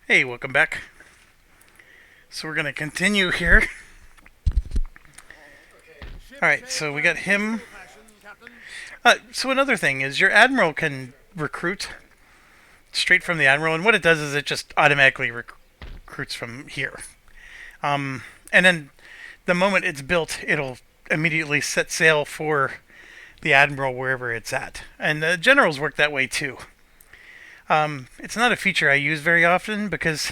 Hey, welcome back. So we're going to continue here. Alright, so we got him. So another thing is your admiral can recruit straight from the admiral, and what it does is it just automatically recruits from here. And then the moment it's built, it'll immediately set sail for the admiral wherever it's at. And the generals work that way too. It's not a feature I use very often because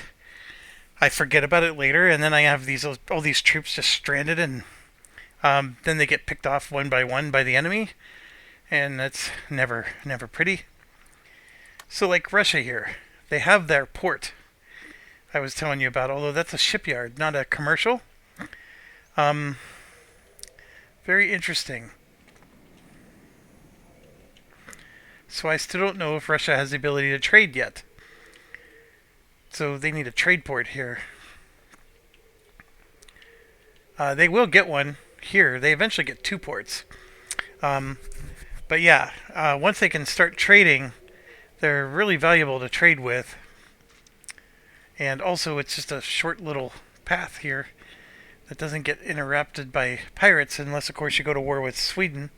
I forget about it later, and then I have all these troops just stranded, and then they get picked off one by the enemy, and that's never pretty. So like Russia here, they have their port I was telling you about, although that's a shipyard, not a commercial. Very interesting. So I still don't know if Russia has the ability to trade yet. So they need a trade port here. They will get one here. They eventually get two ports. But yeah, once they can start trading, they're really valuable to trade with. And also, it's just a short little path here that doesn't get interrupted by pirates unless, of course, you go to war with Sweden,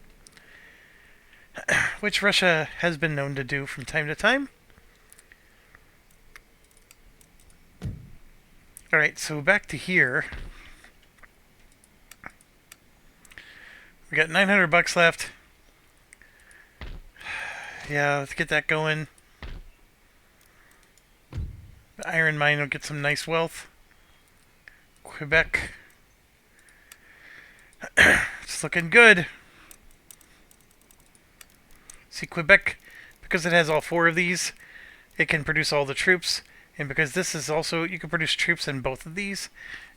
which Russia has been known to do from time to time. Alright, so back to here. We got 900 bucks left. Yeah, let's get that going. The iron mine will get some nice wealth. Quebec. It's looking good. See, Quebec, because it has all four of these, it can produce all the troops. And because this is also, you can produce troops in both of these,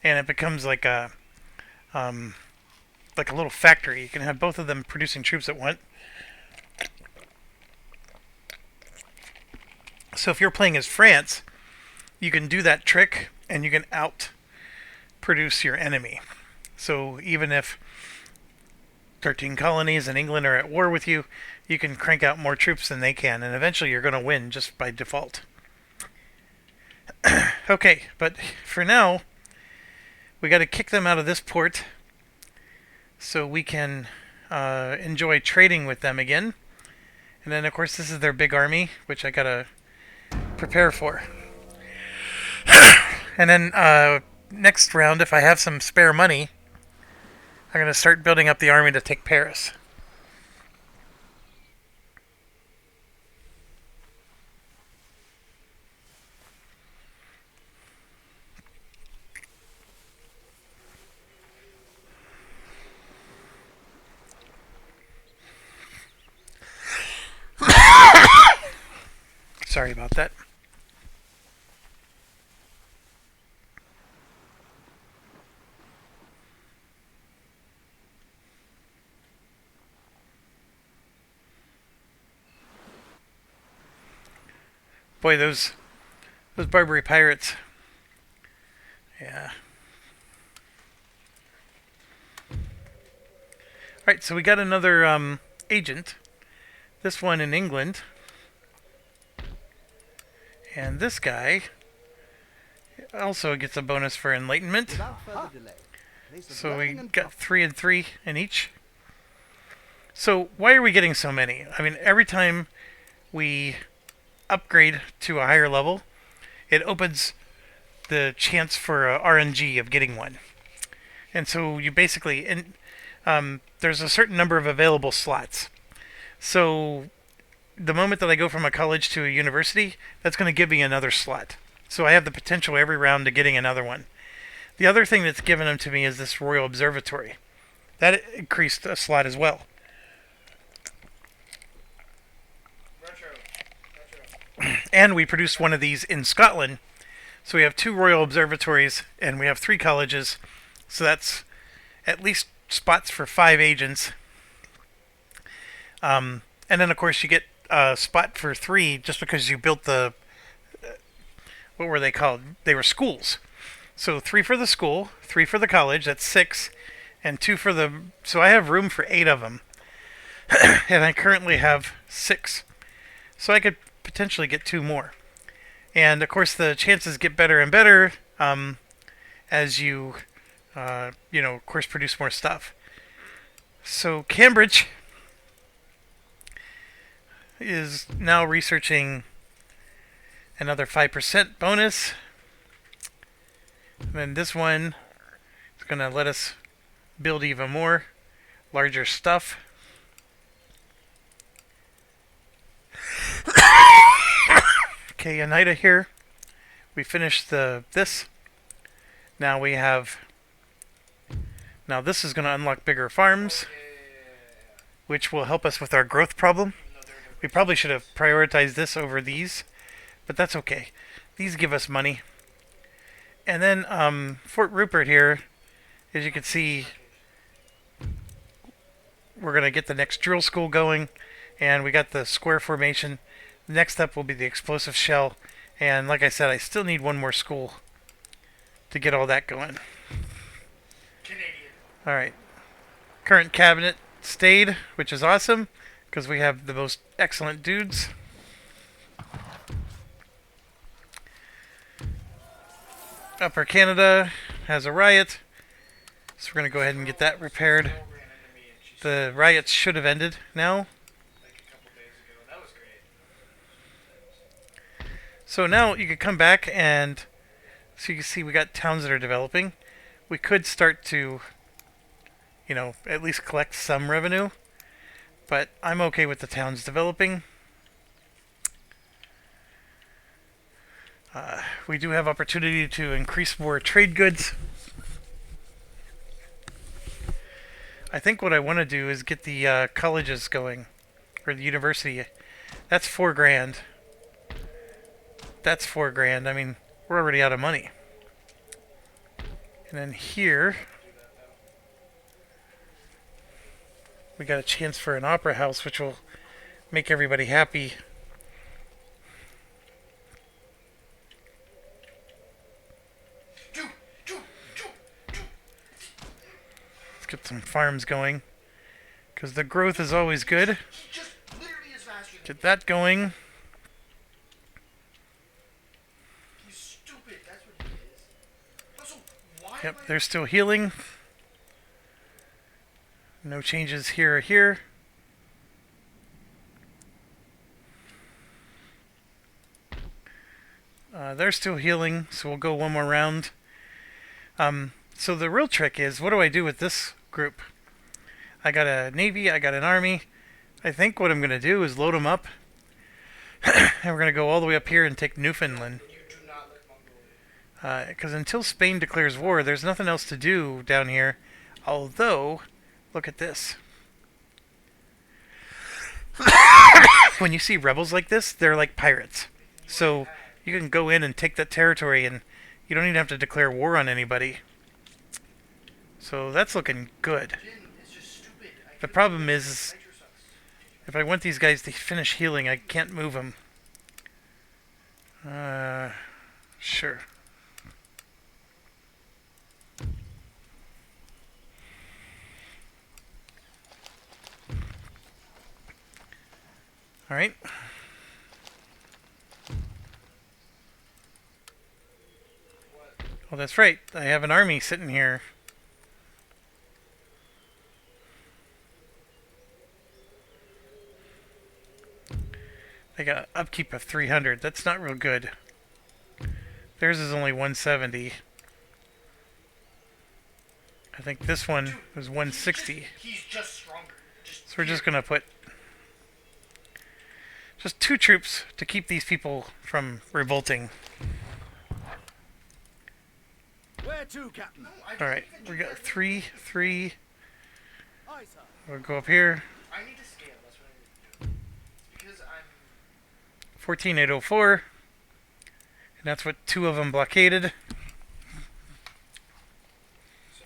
and it becomes like a little factory. You can have both of them producing troops at once. So if you're playing as France, you can do that trick, and you can out-produce your enemy. So even if 13 colonies in England are at war with you, you can crank out more troops than they can, and eventually you're going to win just by default. Okay, but for now, we got to kick them out of this port so we can enjoy trading with them again. And then, of course, this is their big army, which I got to prepare for. And then next round, if I have some spare money, I'm going to start building up the army to take Paris. Sorry about that. Boy, those Barbary pirates. Yeah. Alright, so we got another agent. This one in England. And this guy also gets a bonus for enlightenment. So we got 3 and 3 in each. So why are we getting so many? I mean, every time we upgrade to a higher level, it opens the chance for a RNG of getting one. And so you basically, there's a certain number of available slots. So the moment that I go from a college to a university, that's going to give me another slot. So I have the potential every round to getting another one. The other thing that's given them to me is this Royal Observatory. That increased a slot as well. And we produced one of these in Scotland. So we have 2 Royal Observatories, and we have 3 colleges. So that's at least spots for 5 agents. And then, of course, you get a spot for 3 just because you built the... what were they called? They were schools. So 3 for the school, 3 for the college, that's 6, and 2 for the... So I have room for 8 of them. And I currently have 6. So I could potentially get 2 more. And of course, the chances get better and better as you, of course, produce more stuff. So Cambridge is now researching another 5% bonus. And then this one is going to let us build even more larger stuff. Okay, Oneida here. We finished this. Now we have... Now this is going to unlock bigger farms, which will help us with our growth problem. We probably should have prioritized this over these, but that's okay. These give us money. And then Fort Rupert here, as you can see, we're going to get the next drill school going, and we got the square formation. The next step will be the explosive shell, and like I said, I still need one more school to get all that going. Alright. Current cabinet stayed, which is awesome, because we have the most excellent dudes. Upper Canada has a riot, so we're going to go ahead and get that repaired. The riots should have ended now. So now you could come back and so you can see we got towns that are developing. We could start to, at least collect some revenue, but I'm okay with the towns developing. We do have opportunity to increase more trade goods. I think what I want to do is get the colleges going, or the university. That's $4,000. That's $4,000. I mean, we're already out of money. And then here, we got a chance for an opera house, which will make everybody happy. Let's get some farms going, because the growth is always good. Get that going. Yep, they're still healing. No changes here or here. They're still healing, so we'll go one more round. So the real trick is, what do I do with this group? I got a navy, I got an army. I think what I'm going to do is load them up. And we're going to go all the way up here and take Newfoundland. Because until Spain declares war, there's nothing else to do down here. Although, look at this. When you see rebels like this, they're like pirates. So you can go in and take that territory, and you don't even have to declare war on anybody. So that's looking good. The problem is, if I want these guys to finish healing, I can't move them. Sure. Alright. Well, that's right. I have an army sitting here. They got upkeep of 300. That's not real good. Theirs is only 170. I think this one was 160. He's just stronger. So we're just going to put just 2 troops to keep these people from revolting. Where to, Captain? Alright, we got 3, 3. We'll go up here. I need to scale, that's what I need to do. Because I'm 14804. And that's what 2 of them blockaded. So,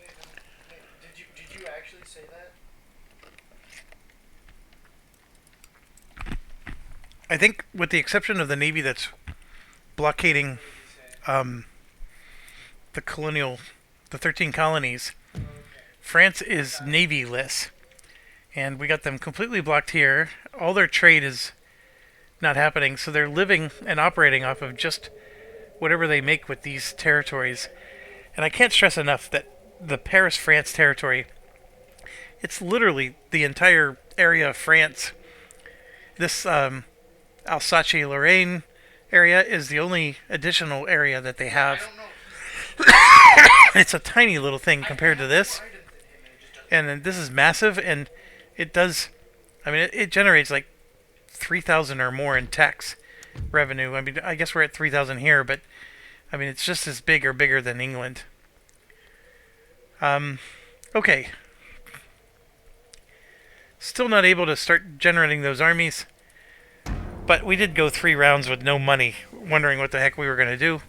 did you actually say that? I think with the exception of the Navy that's blockading the 13 colonies, France is Navy-less. And we got them completely blocked here. All their trade is not happening, so they're living and operating off of just whatever they make with these territories. And I can't stress enough that the Paris, France territory, it's literally the entire area of France. This Alsace-Lorraine area is the only additional area that they I have. don't know. It's a tiny little thing I compared to have this. tried it with him and it just doesn't. And then this is massive, and it does. I mean, it generates like 3,000 or more in tax revenue. I mean, I guess we're at 3,000 here, but I mean, it's just as big or bigger than England. Okay. Still not able to start generating those armies, but we did go 3 rounds with no money, wondering what the heck we were going to do.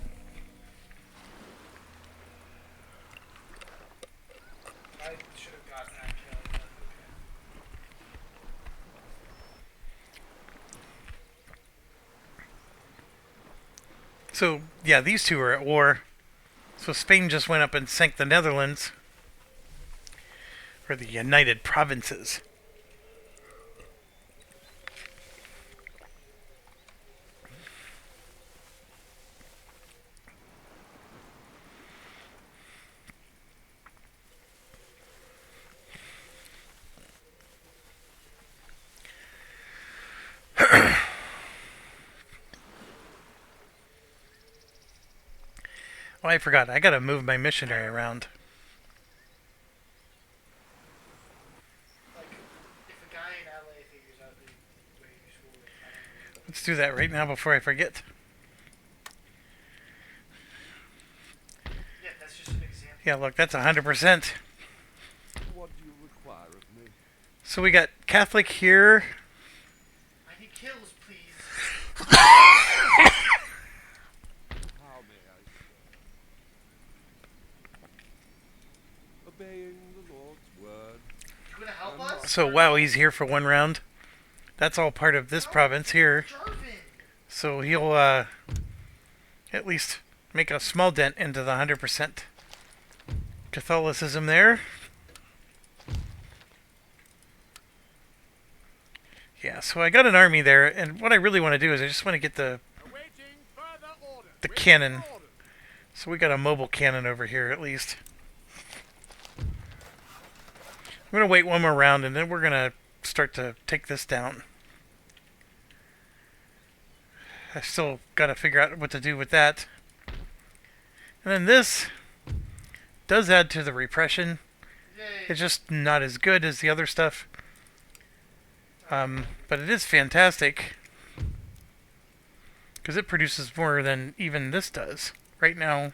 I should have gotten that kill, but okay. So, yeah, these two are at war. So Spain just went up and sank the Netherlands, or the United Provinces. Oh, I forgot. I gotta move my missionary around. Like, if a guy in LA figures out the way you school it, I don't know. Let's do that right now before I forget. Yeah, that's just an example. Yeah, look, that's 100%. What do you require of me? So we got Catholic here. I need kills, please. How may I serve? Obeying the Lord's word. You gonna help us? So wow, he's here for 1 round. That's all part of this province here. Jarvin! So he'll at least make a small dent into the 100% Catholicism there. Yeah, so I got an army there, and what I really want to do is I just want to get the cannon. So we got a mobile cannon over here at least. I'm going to wait 1 more round, and then we're going to start to take this down. I still got to figure out what to do with that. And then this does add to the repression. Yay. It's just not as good as the other stuff. But it is fantastic. Because it produces more than even this does. Right now.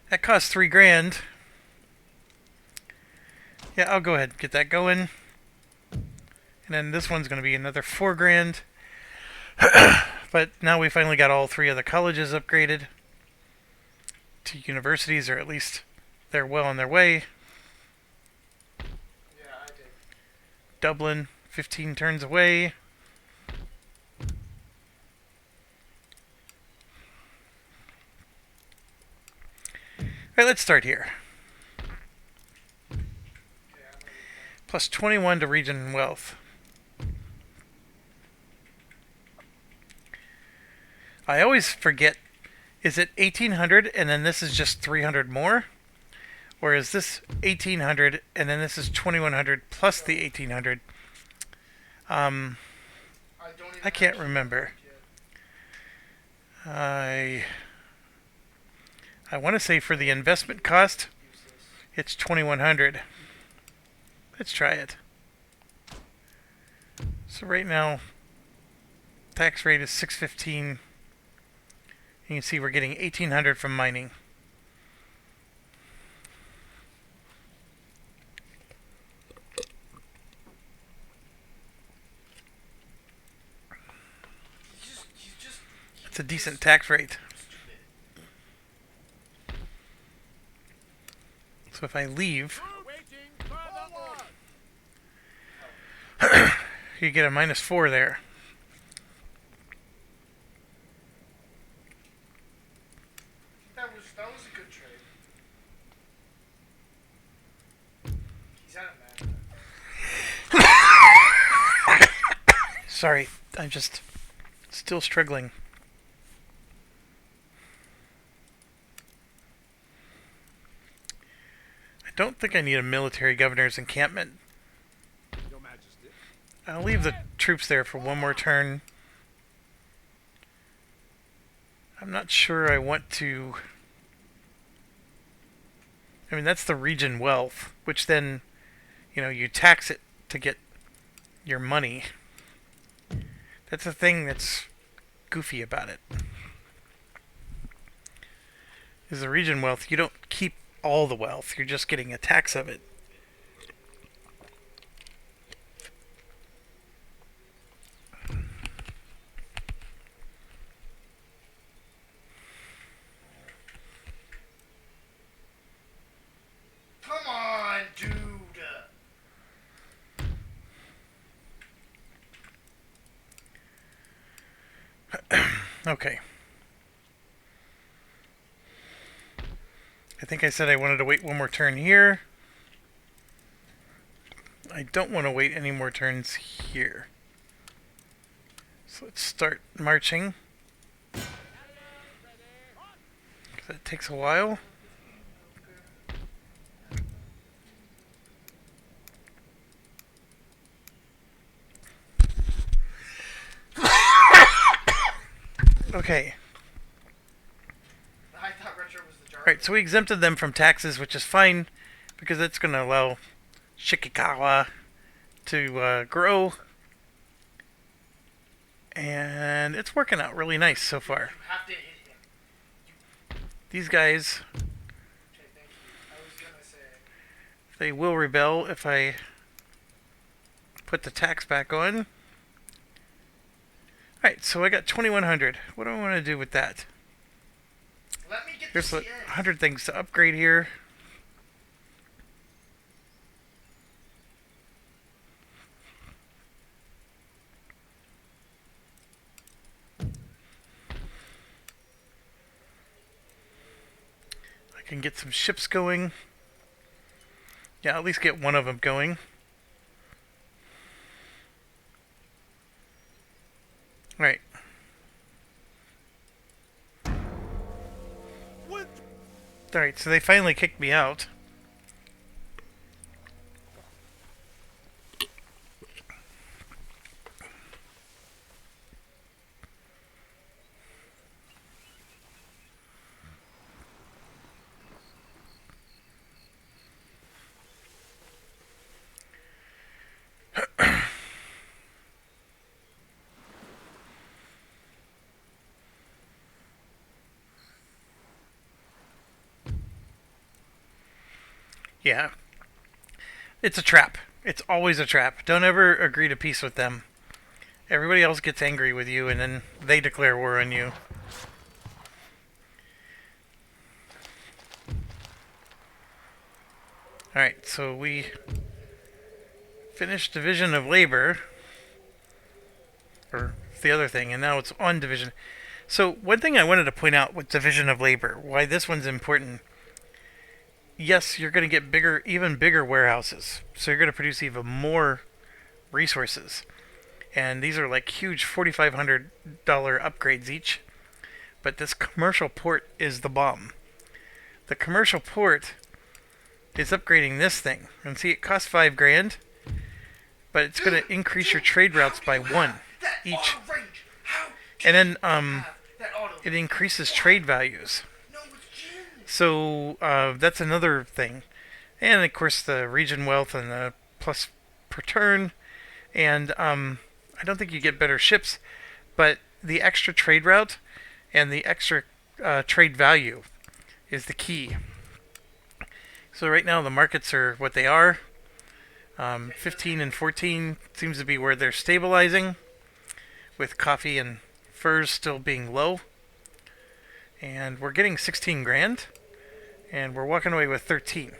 That costs 3 grand. Yeah, I'll go ahead and get that going. And then this one's going to be another 4 grand. But now we finally got all 3 of the colleges upgraded to universities, or at least they're well on their way. Yeah, I did. Dublin, 15 turns away. Alright, let's start here. Okay, I'm ready. Plus 21 to region wealth. I always forget, is it 1800 and then this is just 300 more? Or is this 1800 and then this is 2100 plus the 1800? I don't even I can't actually remember. yet. I want to say for the investment cost, Use this. it's 2100. Let's try it. So right now, tax rate is 615. You can see we're getting 1800 from mining. He's just It's a decent tax rate. stupid. So if I leave, you get a -4 there. That was a good trade. He's out of mana. Sorry, I'm just still struggling. don't think I need a military governor's encampment. Your Majesty. I'll leave the troops there for one more turn. I'm not sure I want to... I mean, that's the region wealth, which then, you know, you tax it to get your money. That's the thing that's goofy about it. Is the region wealth, you don't keep all the wealth, you're just getting a tax of it. Come on, dude. Okay. I think I said I wanted to wait one more turn here. I don't want to wait any more turns here. So let's start marching. That takes a while. Okay. I thought retro was the jar. Alright, so we exempted them from taxes, which is fine, because it's going to allow Shikikawa to grow. And it's working out really nice so far. You have to hit him. These guys, Okay, thank you. I was gonna say. they will rebel if I put the tax back on. Alright, so I got 2100. What do I want to do with that? Let me get There's the 100 things to upgrade here. I can get some ships going. Yeah, at least get one of them going. Alright. Alright, so they finally kicked me out. Yeah. It's a trap. It's always a trap. Don't ever agree to peace with them. Everybody else gets angry with you, and then they declare war on you. Alright, so we finished division of labor. Or the other thing, and now it's on division. So one thing I wanted to point out with division of labor, why this one's important. Yes, you're going to get bigger, even bigger warehouses. So you're going to produce even more resources. And these are like huge $4,500 upgrades each. But this commercial port is the bomb. The commercial port is upgrading this thing. And see, it costs $5,000. But it's going to increase your trade routes by one each. And then it increases trade values. So that's another thing. And of course the region wealth and the plus per turn. And I don't think you get better ships, but the extra trade route and the extra trade value is the key. So right now the markets are what they are. 15 and 14 seems to be where they're stabilizing, with coffee and furs still being low. And we're getting 16 grand, and we're walking away with 13.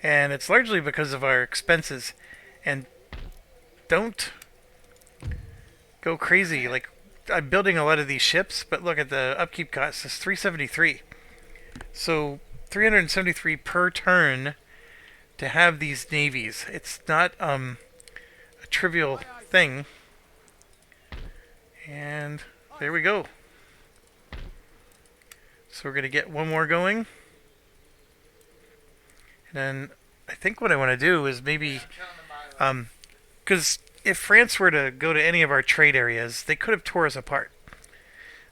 And it's largely because of our expenses. And don't go crazy. Like, I'm building a lot of these ships, but look at the upkeep cost. It's 373. So 373 per turn to have these navies. It's not a trivial thing. And there we go. So we're going to get one more going. And then I think what I want to do is maybe, I'm counting the mileage. because if France were to go to any of our trade areas, they could have tore us apart.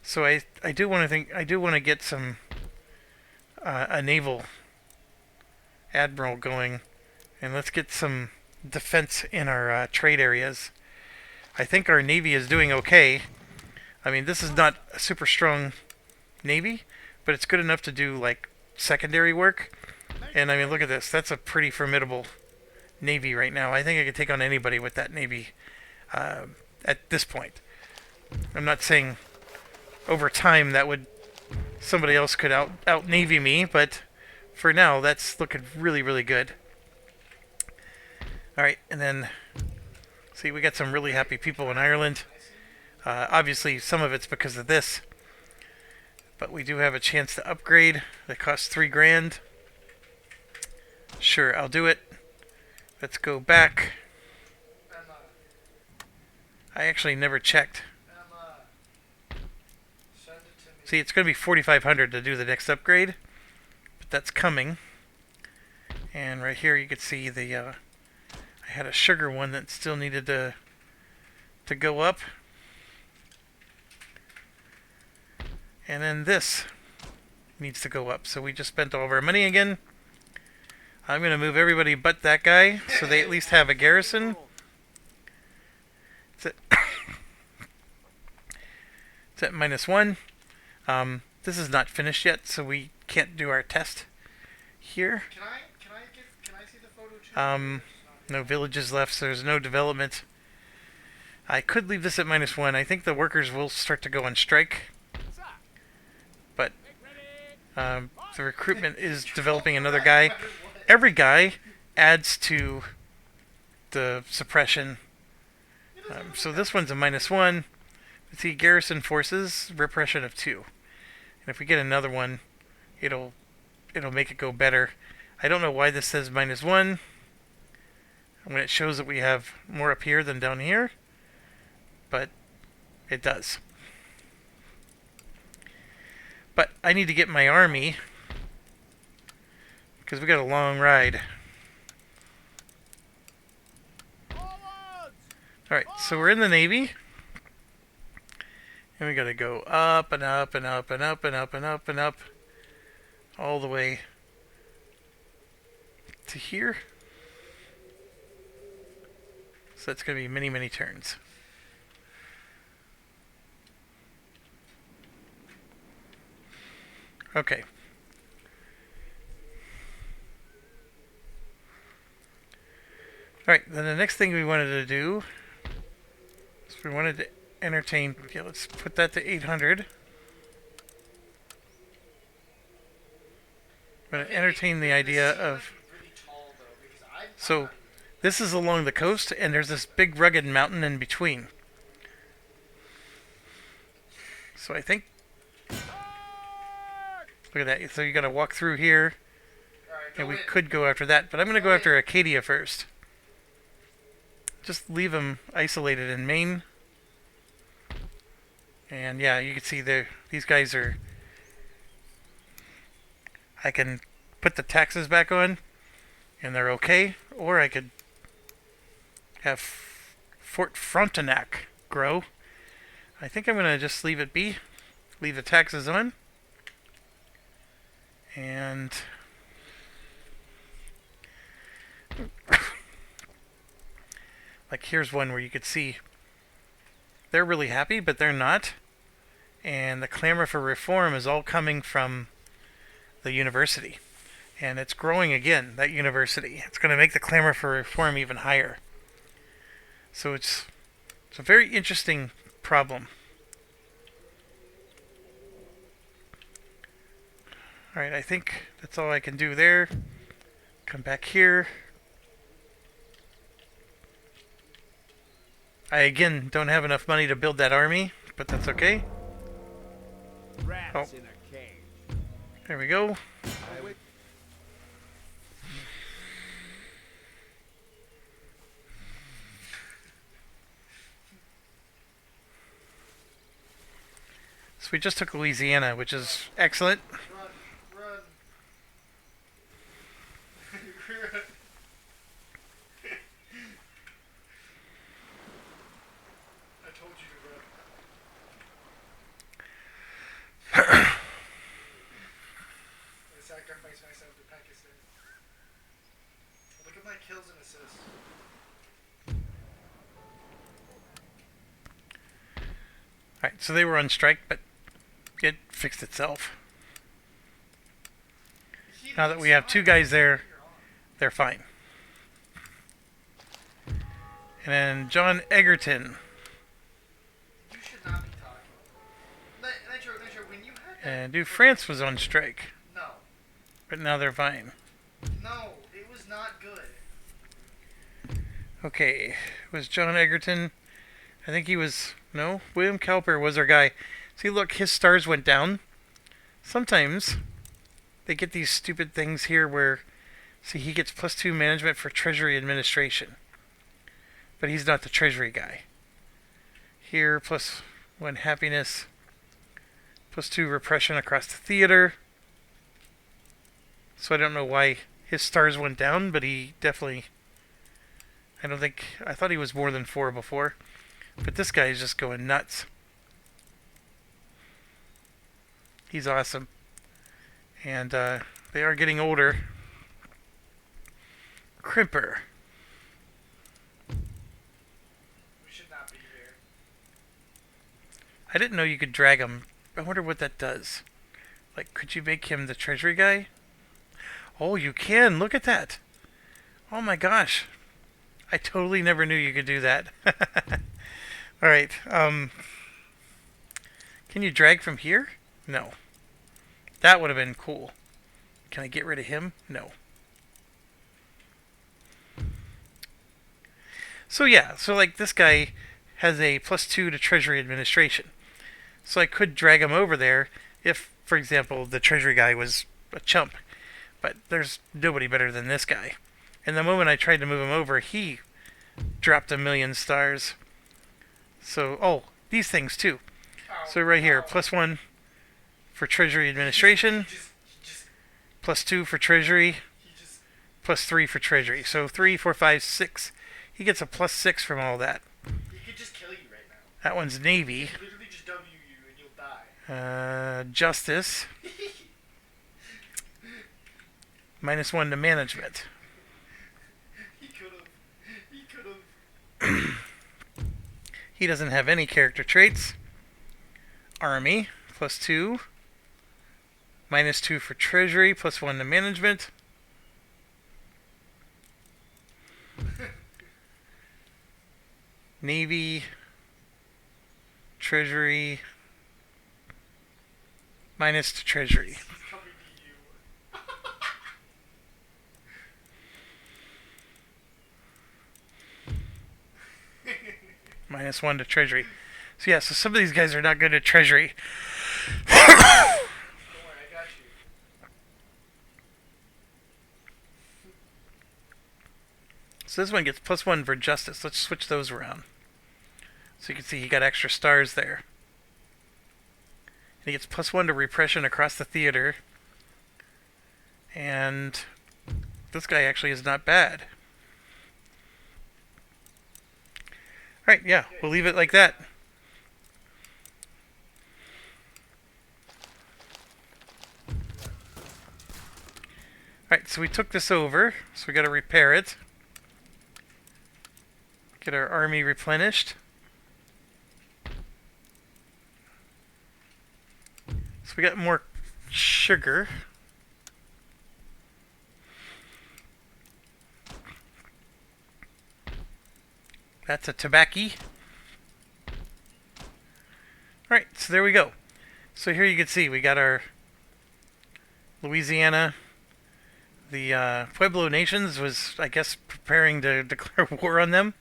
So I do want to think I do want to get some a naval admiral going, and let's get some defense in our trade areas. I think our navy is doing okay. I mean, this is not a super strong navy, but it's good enough to do like secondary work. And I mean, look at this. That's a pretty formidable navy right now. I think I could take on anybody with that navy at this point. I'm not saying over time that would somebody else could out navy me, but for now that's looking really really good. All right, and then see we got some really happy people in Ireland. Obviously, some of it's because of this, but we do have a chance to upgrade. That costs $3,000. Sure, I'll do it. Let's go back. Emma, I actually never checked. Emma, send it to me. See, it's going to be 4,500 to do the next upgrade, but that's coming. And right here, you can see the I had a sugar one that still needed to go up, and then this needs to go up. So we just spent all of our money again. I'm going to move everybody but that guy, so they at least have a garrison. It's at -1. This is not finished yet, so we can't do our test here. Can I see the photo too? No villages left, so there's no development. I could leave this at -1. I think the workers will start to go on strike, but the recruitment is developing another guy. Every guy adds to the suppression. So this one's a -1. Let's see, garrison forces, repression of 2. And if we get another one, it'll make it go better. I don't know why this says -1 when it shows that we have more up here than down here, but it does. But I need to get my army because we got a long ride. Alright, so we're in the Navy. And we gotta go up and up and up and up and up and up and up. All the way to here. So that's gonna be many, many turns. Okay. Alright, then the next thing we wanted to do is we wanted to entertain. Okay, let's put that to 800. I'm going to entertain the idea of. Really tall though, because So, this is along the coast, and there's this big rugged mountain in between. So I think. Look at that. So you got to walk through here, and we could go after that. But I'm going to go after Acadia first. Just leave them isolated in Maine. And yeah, you can see these guys are. I can put the taxes back on, and they're okay. Or I could have Fort Frontenac grow. I think I'm going to just leave it be. Leave the taxes on. And like here's one where you could see they're really happy, but they're not. And the clamor for reform is all coming from the university. And it's growing again, that university. It's going to make the clamor for reform even higher. So it's a very interesting problem. Alright, I think that's all I can do there. Come back here. I again don't have enough money to build that army, but that's okay. Rats in a cage. There we go. So we just took Louisiana, which is excellent. run, run. twice nice out to Pakistan. Look at my kills and assists. Alright, so they were on strike, but it fixed itself. Now that we have two guys there, they're fine. And then John Egerton. You should not be talking. Nitro, when you had that... And New France was on strike, No. but now they're fine. No, it was not good. Okay, was John Egerton? I think he was... No, William Cowper was our guy. See, look, his stars went down. Sometimes they get these stupid things here where... See, he gets +2 management for Treasury Administration. But he's not the Treasury guy. Here, +1 happiness. +2 repression across the theater. So I don't know why his stars went down, but he definitely... I thought he was more than 4 before. But this guy is just going nuts. He's awesome. And they are getting older. Crimper. We should not be here. I didn't know you could drag him. I wonder what that does. Like, could you make him the treasury guy? Oh, you can. Look at that. Oh my gosh. I totally never knew you could do that. Alright. Can you drag from here? No. That would have been cool. Can I get rid of him? No. So yeah, so like this guy has a +2 to Treasury Administration. So I could drag him over there if, for example, the Treasury guy was a chump. But there's nobody better than this guy. And the moment I tried to move him over, he dropped 1,000,000 stars. So, oh, these things too. So right here, +1 for Treasury Administration, +2 for Treasury, +3 for Treasury. So 3, 4, 5, 6. He gets a +6 from all that. He could just kill you right now. That one's Navy. He could literally just W you and you'll die. Justice. -1 to management. He could have. He doesn't have any character traits. Army, +2. -2 for Treasury, +1 to management. Navy, Treasury, minus to Treasury. Coming to you. -1 to Treasury. So yeah, so some of these guys are not good at Treasury. Don't worry, I got you. So this one gets +1 for Justice. Let's switch those around. So you can see he got extra stars there. And he gets +1 to Repression across the theater. And this guy actually is not bad. Alright, yeah, we'll leave it like that. Alright, so we took this over, so we gotta repair it. Get our army replenished. So we got more sugar. That's a tobacco. Alright, so there we go. So here you can see we got our Louisiana. The Pueblo Nations was, I guess, preparing to declare war on them.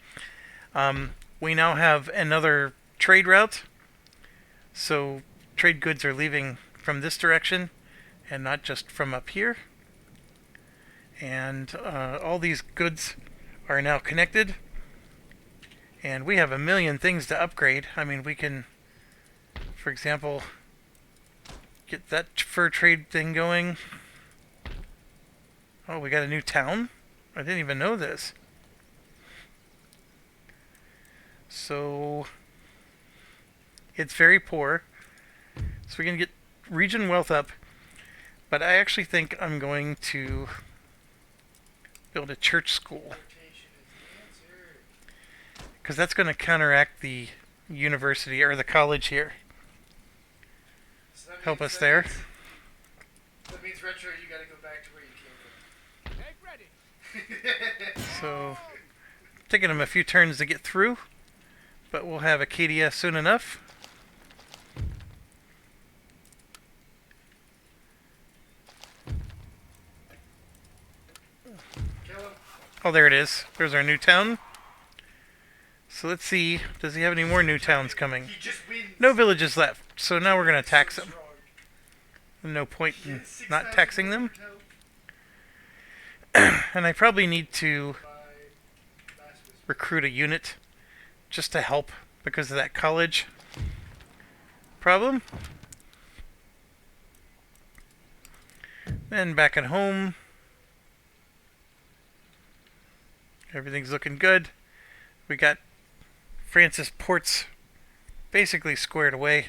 We now have another trade route. So trade goods are leaving from this direction and not just from up here. And all these goods are now connected. And we have 1,000,000 things to upgrade. I mean, we can, for example, get that fur trade thing going. Oh, we got a new town? I didn't even know this. So, it's very poor. So we can get region wealth up. But I actually think I'm going to build a church school. Rotation is the answer. Because that's going to counteract the university or the college here. So that Help means us there. That means retro. You got to go back to where you Egg ready. came from. So, taking them a few turns to get through. But we'll have Acadia soon enough. Kill him. Oh, there it is. There's our new town. So let's see. Does he have any more new towns coming? He just wins. No villages left. So now we're going to tax So them. strong. No point He in has 6,000 not taxing them. per And I probably need to by Bastus. recruit a unit just to help because of that college problem. Then back at home, everything's looking good. We got Francis Ports basically squared away.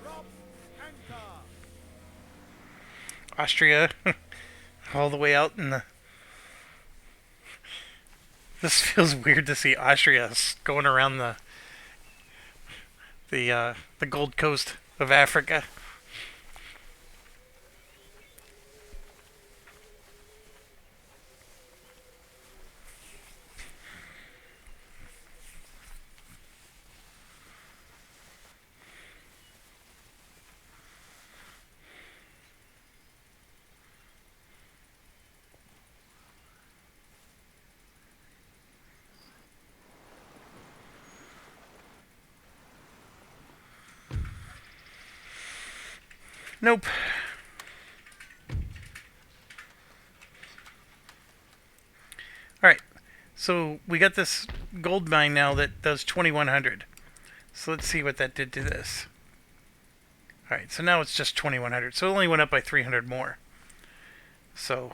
Drop anchor. Austria, all the way out in the. This feels weird to see Austria going around the Gold Coast of Africa. Nope. Alright, so we got this gold mine now that does 2100. So let's see what that did to this. Alright, so now it's just 2100. So it only went up by 300 more. So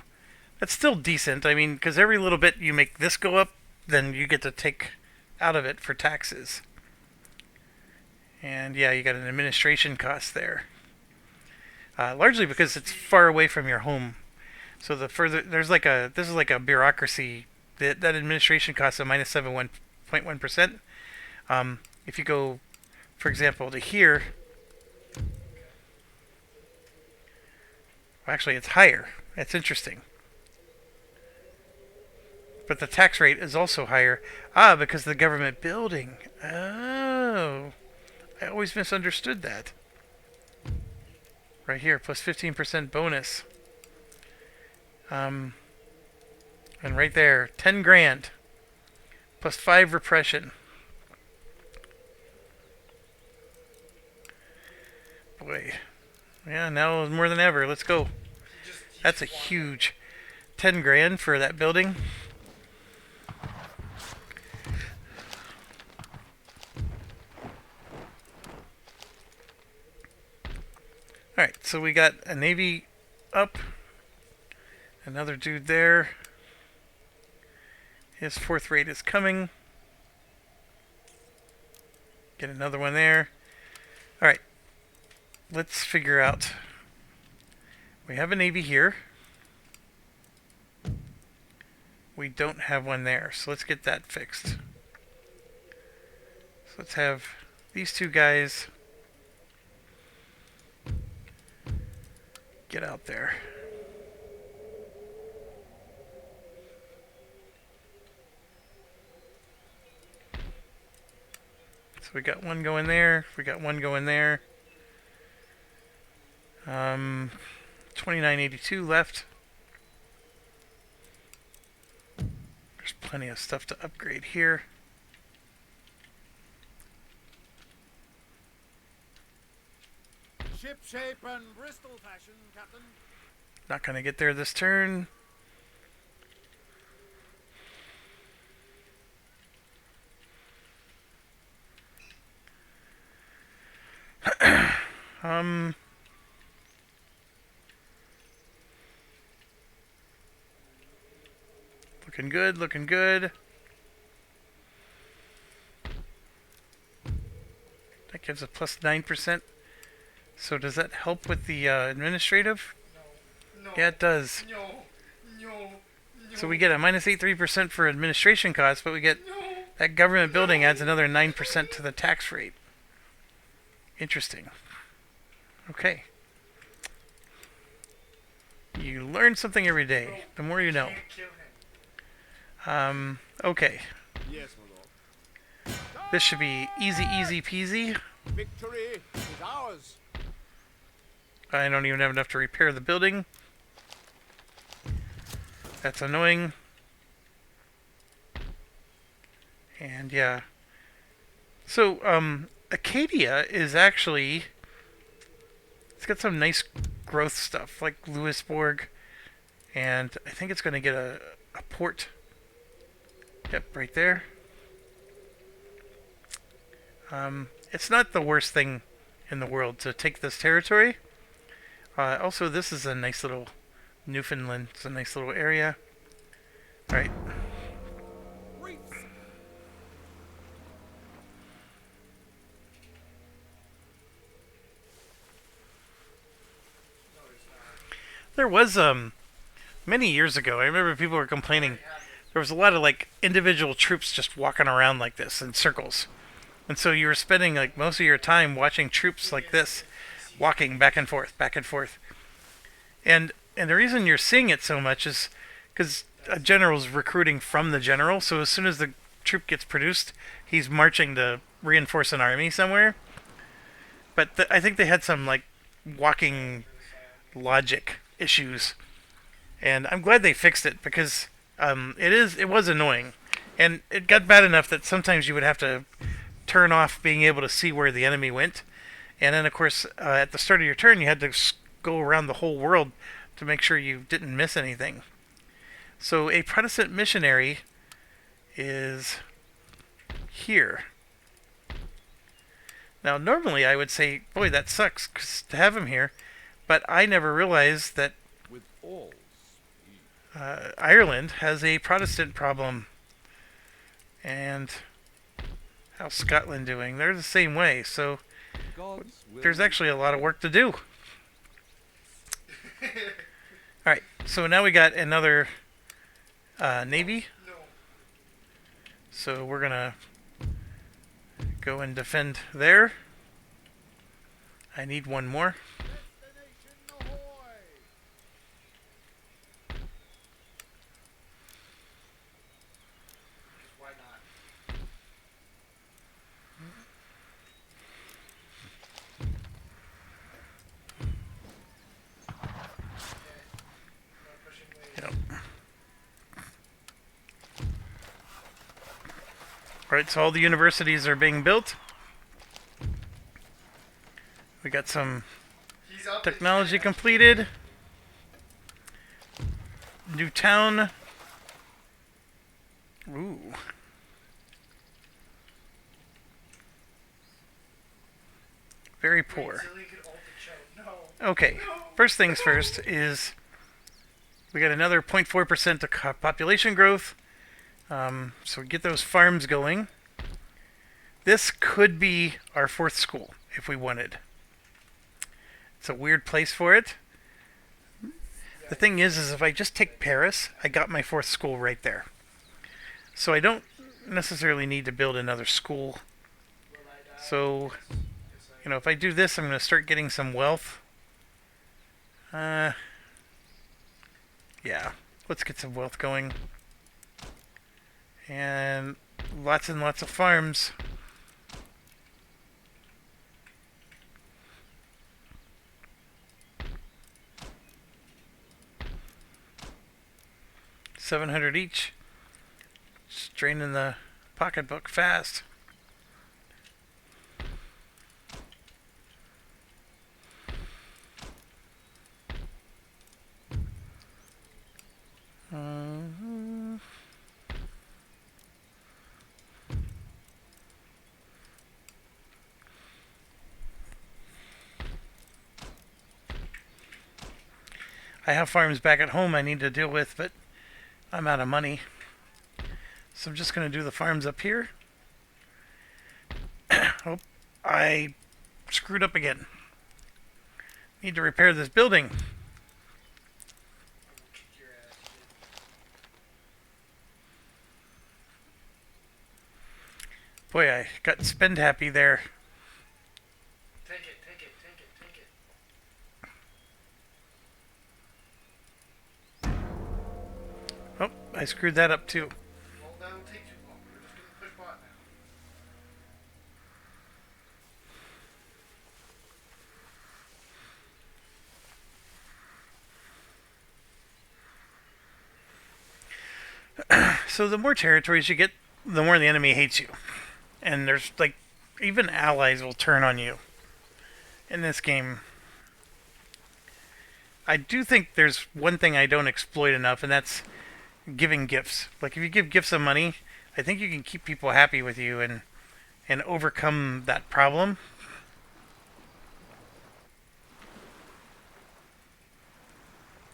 that's still decent. I mean, because every little bit you make this go up, then you get to take out of it for taxes. And yeah, you got an administration cost there. Largely because it's far away from your home. So the further this is like a bureaucracy. That administration costs a minus 7.1%. If you go, for example, to here, well, actually it's higher. That's interesting. But the tax rate is also higher. Because of the government building. Oh, I always misunderstood that. Right here, plus 15% bonus. And right there, 10 grand. Plus 5 repression. Boy. Yeah, now more than ever. Let's go. That's a huge 10 grand for that building. Alright, so we got a navy up. Another dude there. His fourth rate is coming. Get another one there. Alright. Let's figure out. We have a navy here. We don't have one there, so let's get that fixed. So let's have these two guys get out there. So we got one going there. We got one going there. 2982 left. There's plenty of stuff to upgrade here. Ship shape and Bristol fashion, Captain. Not going to get there this turn. Looking good, looking good. gives a plus 9%. So does that help with the administrative? No. No. Yeah, it does. No. No. No. So we get a minus 83% for administration costs, but we get No. that government building adds another 9% to the tax rate. Interesting. Okay. You learn something every day. The more you know. Can't kill him. Okay. Yes, my lord. This should be easy, easy peasy. Victory is ours. I don't even have enough to repair the building. That's annoying. And yeah. So, Acadia is actually... It's got some nice growth stuff, like Louisbourg. And I think it's going to get a port. Yep, right there. It's not the worst thing in the world to take this territory. Also, this is a nice little Newfoundland. It's a nice little area. Alright. Reefs. No, he's not. There was, many years ago, I remember people were complaining. There was a lot of, like, individual troops just walking around like this in circles. And so you were spending, like, most of your time watching troops like this, walking back and forth, back and forth. And the reason you're seeing it so much is because a general's recruiting from the general, so as soon as the troop gets produced, he's marching to reinforce an army somewhere. But I think they had some, like, walking logic issues. And I'm glad they fixed it because it was annoying. And it got bad enough that sometimes you would have to turn off being able to see where the enemy went. And then, of course, at the start of your turn, you had to go around the whole world to make sure you didn't miss anything. So a Protestant missionary is here. Now, normally I would say, boy, that sucks 'cause to have him here. But I never realized that With all speed. Ireland has a Protestant problem. And how's Scotland doing? They're the same way. So God's will. there's actually a lot of work to do. Alright, so now we got another navy. No. So we're going to go and defend there. I need one more. Destination ahoy. Why not? No pushing waves. Yep. Alright, so all the universities are being built. We got some He's up. technology completed. New town. Ooh. Very poor. Okay, first things first is we got another 0.4% of population growth. So we get those farms going. This could be our fourth school if we wanted. It's a weird place for it. The thing is if I just take Paris, I got my fourth school right there. So I don't necessarily need to build another school. So, you know, if I do this, I'm going to start getting some wealth. Yeah, let's get some wealth going. And lots of farms. $700 each. Just draining the pocketbook fast. I have farms back at home I need to deal with, but I'm out of money. So I'm just going to do the farms up here. Oh, I screwed up again. Need to repair this building. I will kick your ass, kid. Boy, I got spend happy there. Take it, take it, take it, take it. Oh, I screwed that up too. Well, that'll take too long. We're just gonna push bot now. So the more territories you get, the more the enemy hates you. And there's like, even allies will turn on you in this game. I do think there's one thing I don't exploit enough, and that's giving gifts. Like if you give gifts of money, I think you can keep people happy with you and overcome that problem.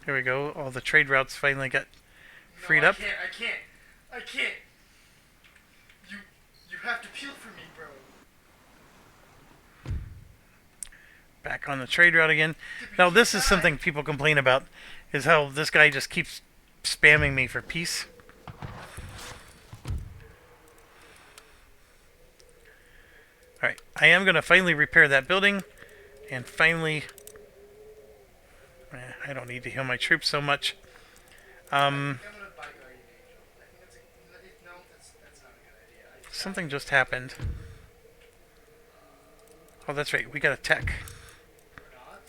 Here we go. All the trade routes finally got freed No, up. I can't. You have to peel for me, bro. Back on the trade route again. Now this is something people complain about, is how this guy just keeps spamming me for peace. Alright, I am going to finally repair that building, and finally... I don't need to heal my troops so much. I'm gonna buy Guardian Angel. I think that's not a good idea. Something just happened. Oh, that's right, we got a tech. Or not.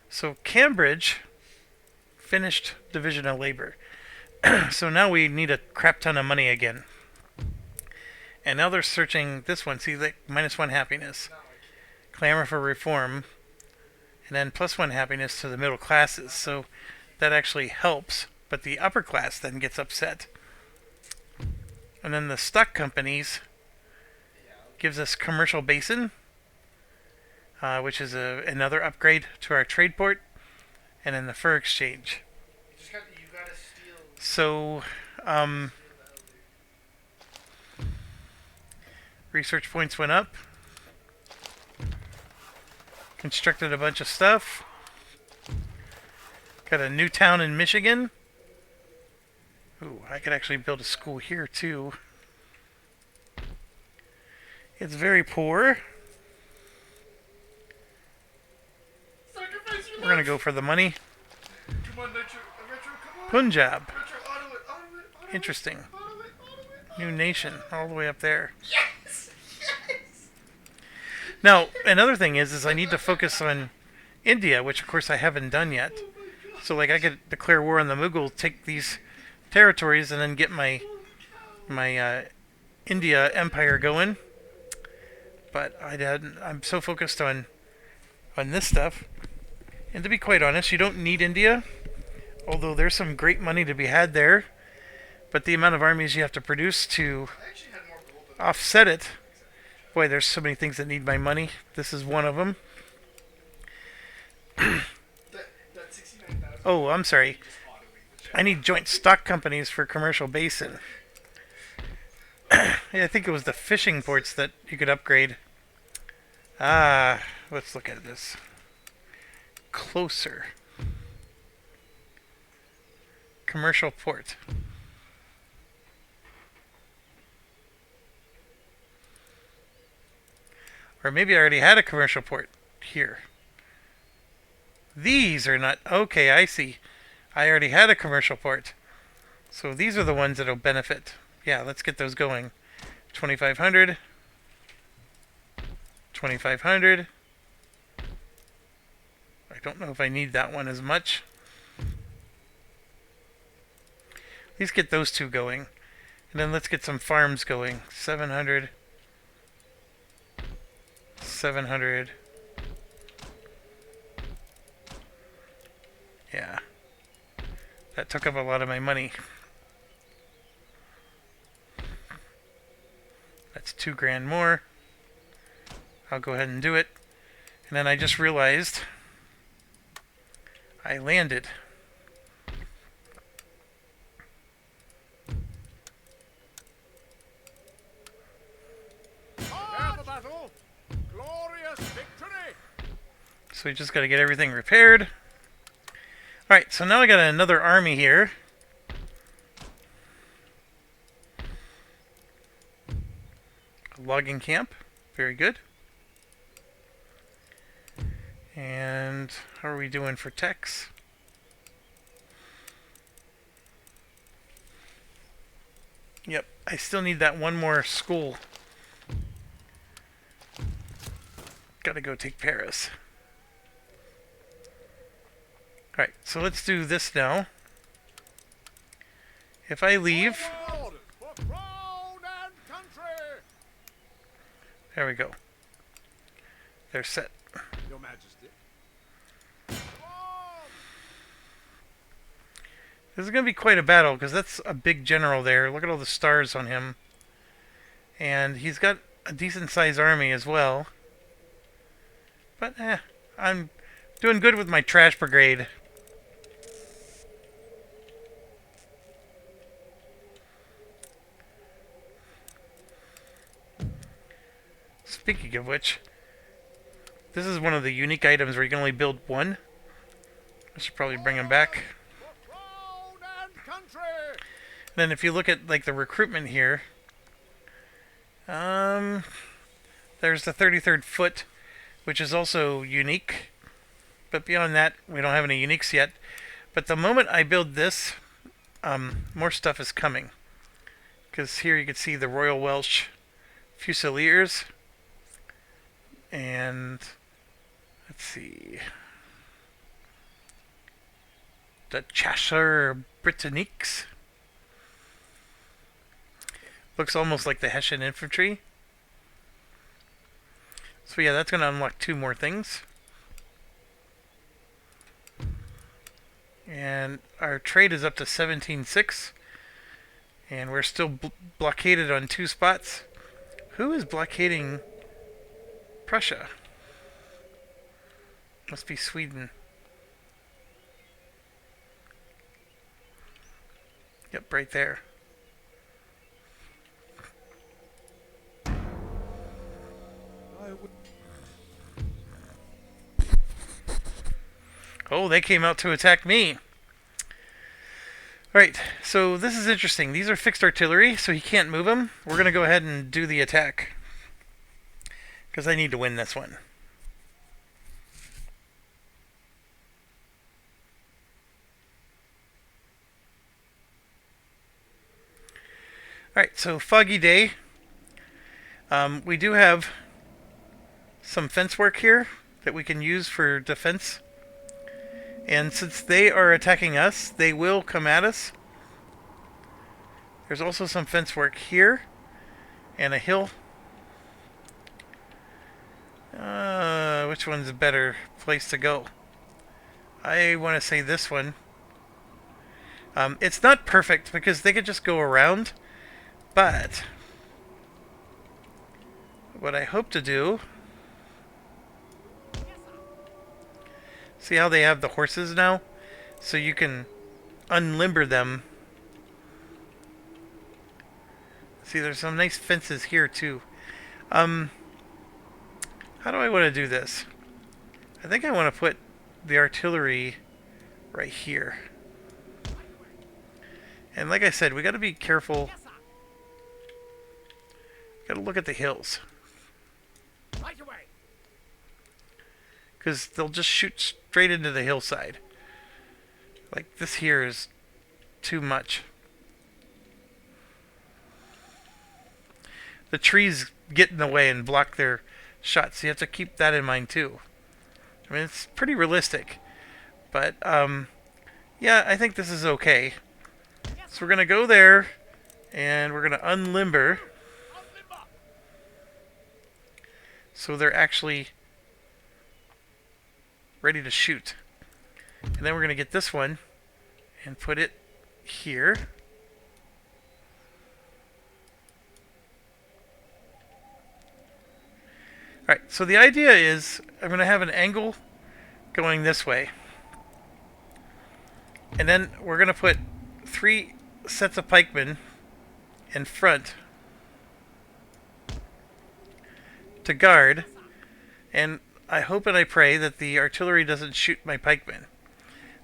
So Cambridge finished Division of Labor. So now we need a crap ton of money again. And now they're searching this one. See, like, -1 happiness. No, I can't. Clamor for reform. And then +1 happiness to the middle classes. So that actually helps. But the upper class then gets upset. And then the stock companies gives us commercial basin, which is another upgrade to our trade port, and then the fur exchange. You gotta steal. So, research points went up. Constructed a bunch of stuff. Got a new town in Michigan. Ooh, I could actually build a school here too. It's very poor. Sacrifice your We're gonna life. go for the money. Come on, Retro, come on. Punjab. Retro, auto it. Interesting. Auto it. New nation, all the way up there. Yes! Now, another thing is I need to focus on India, which of course I haven't done yet. So like I could declare war on the Mughal, take these territories, and then get my India empire going. But I'm so focused on this stuff. And to be quite honest, you don't need India, although there's some great money to be had there. But the amount of armies you have to produce to I actually had more gold than offset it. Boy, there's so many things that need my money. This is one of them. that 69,000. Oh, I'm sorry. I need joint stock companies for commercial basin. Yeah, I think it was the fishing ports that you could upgrade. Let's look at this closer. Commercial port. Or maybe I already had a commercial port here. These are not... Okay, I see. I already had a commercial port. So these are the ones that'll benefit. Yeah, let's get those going. 2,500. 2,500. I don't know if I need that one as much. At least get those two going. And then let's get some farms going. 700. 700. Yeah. That took up a lot of my money. That's $2,000 more. I'll go ahead and do it. And then I just realized I landed. Prepare for battle. Glory So we just got to get everything repaired. Alright, so now I got another army here. A logging camp. Very good. And how are we doing for techs? Yep, I still need that one more school. Gotta go take Paris. Alright, so let's do this now. If I leave... Orders for crown and country. There we go. They're set. Your Majesty. This is going to be quite a battle, because that's a big general there. Look at all the stars on him. And he's got a decent-sized army as well. But, I'm doing good with my trash brigade. Speaking of which, this is one of the unique items where you can only build one. I should probably bring him back. Then if you look at like the recruitment here, there's the 33rd foot, which is also unique. But beyond that, we don't have any uniques yet. But the moment I build this, more stuff is coming. Because here you can see the Royal Welsh Fusiliers. And let's see, the Cheshire Britanniques. Looks almost like the Hessian infantry. So yeah, that's going to unlock 2 more things. And our trade is up to 17.6. And we're still blockaded on 2 spots. Who is blockading Prussia? Must be Sweden. Yep, right there. Oh, they came out to attack me. Alright, so this is interesting. These are fixed artillery, so he can't move them. We're going to go ahead and do the attack. Because I need to win this one. Alright, so foggy day. We do have some fence work here that we can use for defense. And since they are attacking us, they will come at us. There's also some fence work here and a hill. Which one's a better place to go? I want to say this one. It's not perfect because they could just go around, but what I hope to do... See how they have the horses now? So you can unlimber them. See, there's some nice fences here too. How do I want to do this? I think I want to put the artillery right here. And like I said, we got to be careful. Got to look at the hills. Because they'll just shoot straight into the hillside. Like this here is too much. The trees get in the way and block their shots. So you have to keep that in mind too. I mean, it's pretty realistic. But, yeah, I think this is okay. So we're going to go there, and we're going to unlimber. So they're actually ready to shoot. And then we're going to get this one and put it here. Alright, so the idea is I'm going to have an angle going this way. And then we're going to put 3 sets of pikemen in front to guard. And I hope and I pray that the artillery doesn't shoot my pikemen.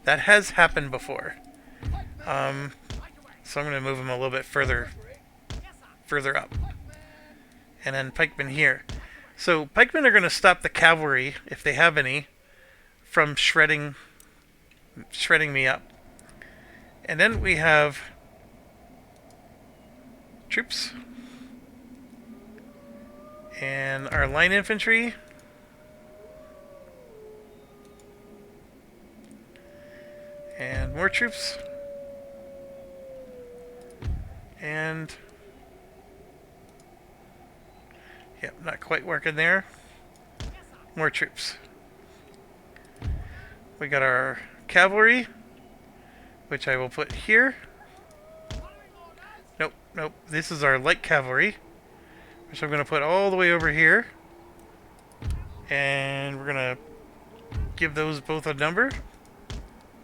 That has happened before. Um, so I'm going to move them a little bit further up. And then pikemen here. So pikemen are going to stop the cavalry, if they have any, from shredding me up. And then we have troops. And our line infantry. And more troops. And yep, not quite working there. More troops. We got our cavalry, which I will put here. Nope, nope. This is our light cavalry, which I'm going to put all the way over here. And we're going to give those both a number.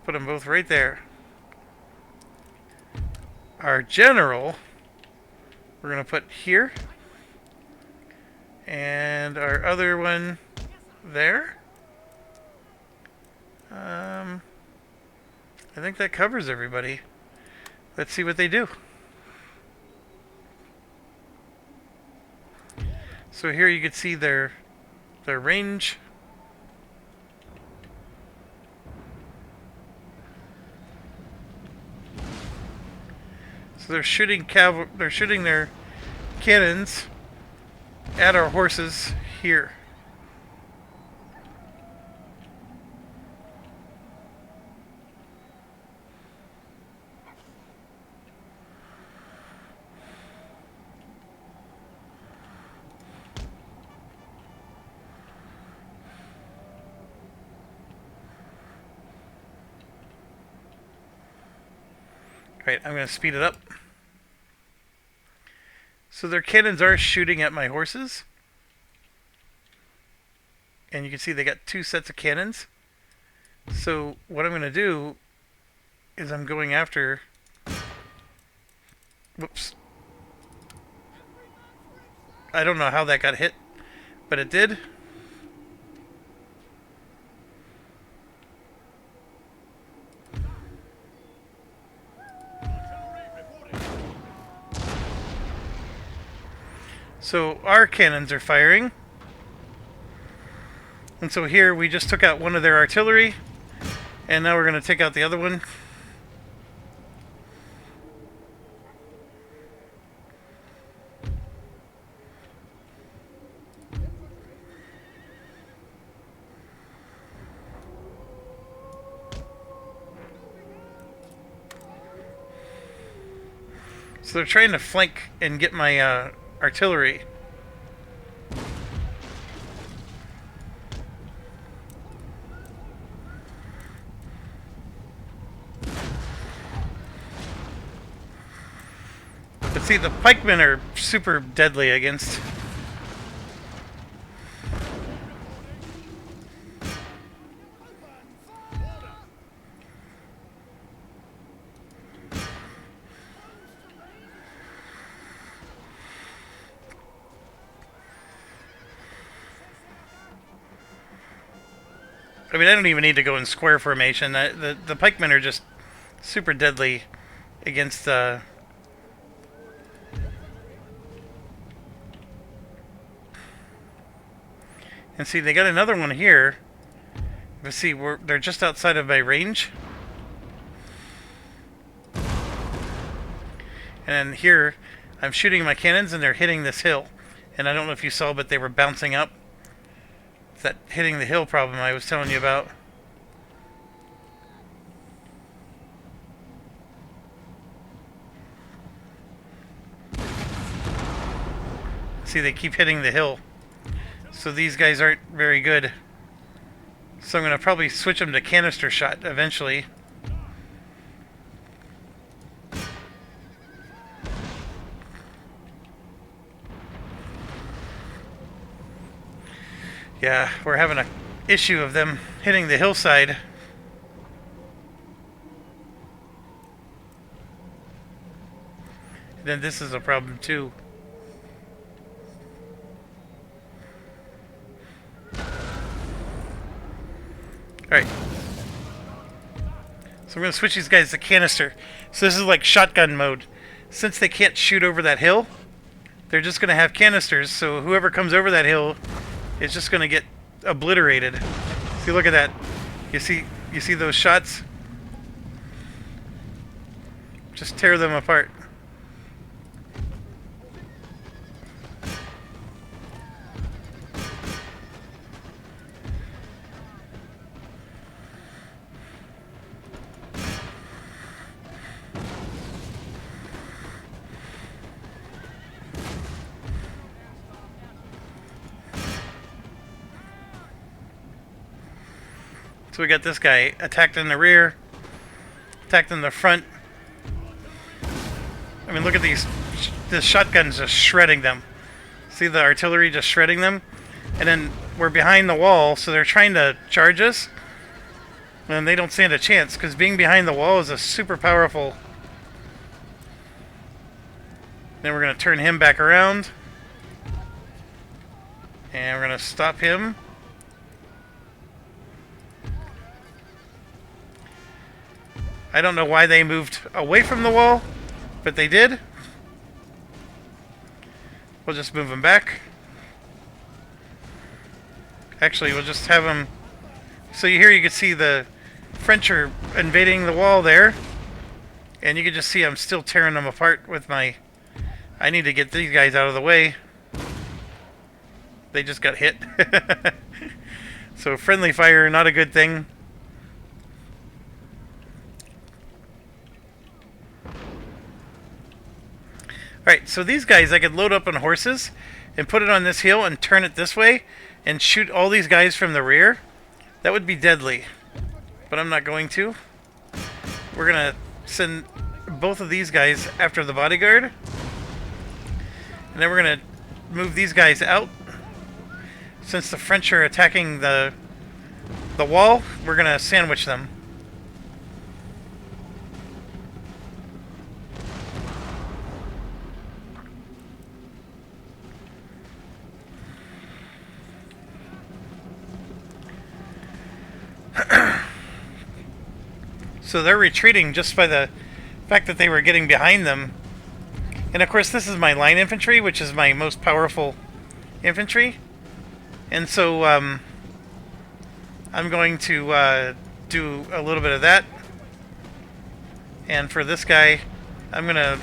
Put them both right there. Our general, we're going to put here. And our other one there. I think that covers everybody. Let's see what they do. So here you can see their range. So they're shooting their cannons at our horses here. Right, I'm going to speed it up. So their cannons are shooting at my horses. And you can see they got 2 sets of cannons. So what I'm going to do is I'm going after... Whoops. I don't know how that got hit, but it did. So our cannons are firing. And so here we just took out one of their artillery. And now we're going to take out the other one. So they're trying to flank and get my artillery. But see, the pikemen are super deadly against... I mean, I don't even need to go in square formation. The pikemen are just super deadly against... And see, they got another one here. But see, they're just outside of my range. And here, I'm shooting my cannons and they're hitting this hill. And I don't know if you saw, but they were bouncing up. It's that hitting the hill problem I was telling you about. See, they keep hitting the hill. So these guys aren't very good. So I'm going to probably switch them to canister shot eventually. Yeah, we're having an issue of them hitting the hillside. And then this is a problem too. Alright. So we're going to switch these guys to canister. So this is like shotgun mode. Since they can't shoot over that hill, they're just going to have canisters. So whoever comes over that hill is just going to get obliterated. See, look at that. You see those shots? Just tear them apart. So we got this guy attacked in the rear, attacked in the front. I mean, look at these. The shotgun's just shredding them. See the artillery just shredding them? And then we're behind the wall, so they're trying to charge us. And they don't stand a chance, because being behind the wall is a super powerful... Then we're going to turn him back around. And we're going to stop him. I don't know why they moved away from the wall, but they did. We'll just move them back. Actually, we'll just have them... So here you can see the French are invading the wall there. And you can just see I'm still tearing them apart with my... I need to get these guys out of the way. They just got hit. So friendly fire, not a good thing. Alright, so these guys I could load up on horses and put it on this hill and turn it this way and shoot all these guys from the rear. That would be deadly. But I'm not going to. We're going to send both of these guys after the bodyguard. And then we're going to move these guys out. Since the French are attacking the wall, we're going to sandwich them. So they're retreating just by the fact that they were getting behind them. And of course this is my line infantry, which is my most powerful infantry. And so I'm going to do a little bit of that. And for this guy, I'm going to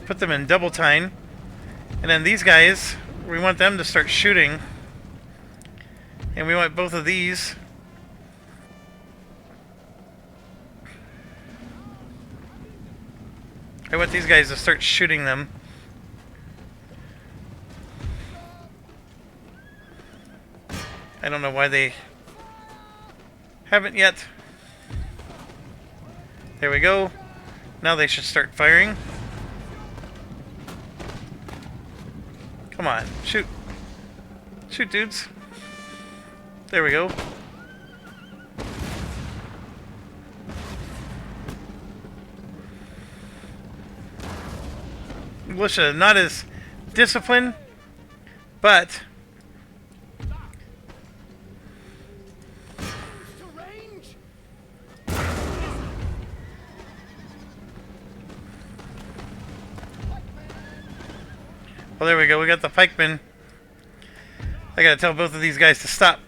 put them in double time. And then these guys, we want them to start shooting. And we want both of these. I want these guys to start shooting them. I don't know why they haven't yet. There we go. Now they should start firing. Come on, shoot. Shoot, dudes. There we go. Militia, not as disciplined, but well, there we go. We got the pikemen. I gotta tell both of these guys to stop.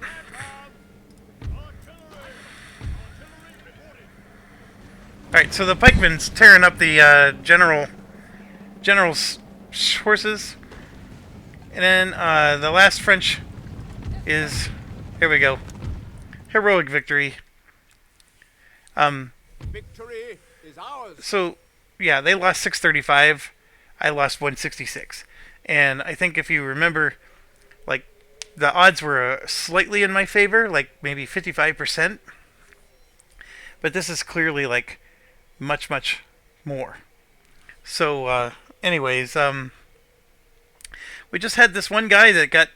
Alright, so the pikemen's tearing up the general's horses. And then the last French is... Here we go. Heroic victory. Victory is ours. So, yeah, they lost 635. I lost 166. And I think if you remember, like, the odds were slightly in my favor, like maybe 55%. But this is clearly, like, much, much more. So, anyways, we just had this one guy that got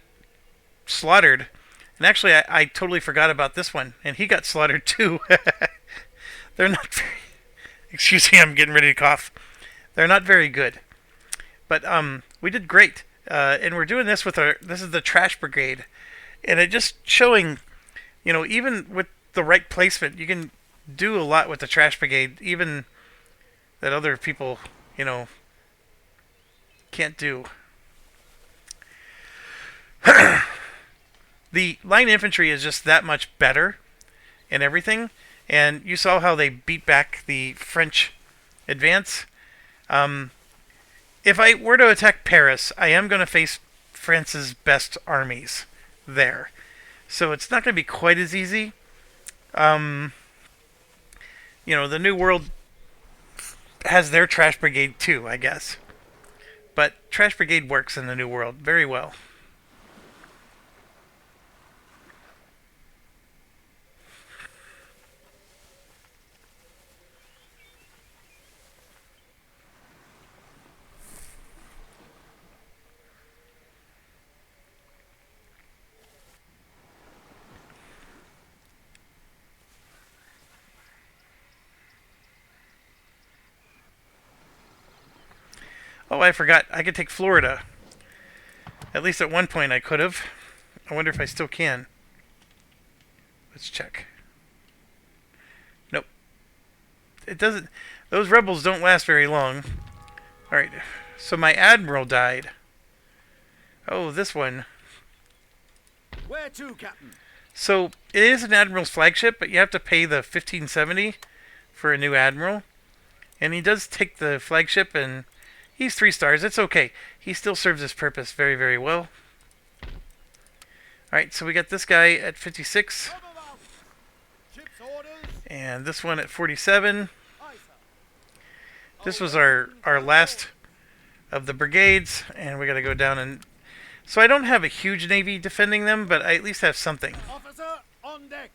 slaughtered. And actually, I totally forgot about this one. And he got slaughtered, too. They're not very... Excuse me, I'm getting ready to cough. They're not very good. But we did great. And we're doing this with our... This is the trash brigade. And it just showing, even with the right placement, you can do a lot with the trash brigade, even that other people, you know, can't do. The line infantry is just that much better in everything, and you saw how they beat back the French advance. Um, if I were to attack Paris, I am going to face France's best armies there, so it's not going to be quite as easy. Um, the New World has their trash brigade too, I guess, but trash brigade works in the New World very well. Oh, I forgot. I could take Florida. At least at one point I could have. I wonder if I still can. Let's check. Nope. It doesn't. Those rebels don't last very long. Alright. So my admiral died. Oh, this one. Where to, Captain? So it is an admiral's flagship, but you have to pay the 1570 for a new admiral. And he does take the flagship, and he's 3 stars. It's okay. He still serves his purpose very, very well. Alright, so we got this guy at 56. Ship's orders. And this one at 47. This was our last of the brigades, and we got to go down and... So I don't have a huge navy defending them, but I at least have something Officer on deck.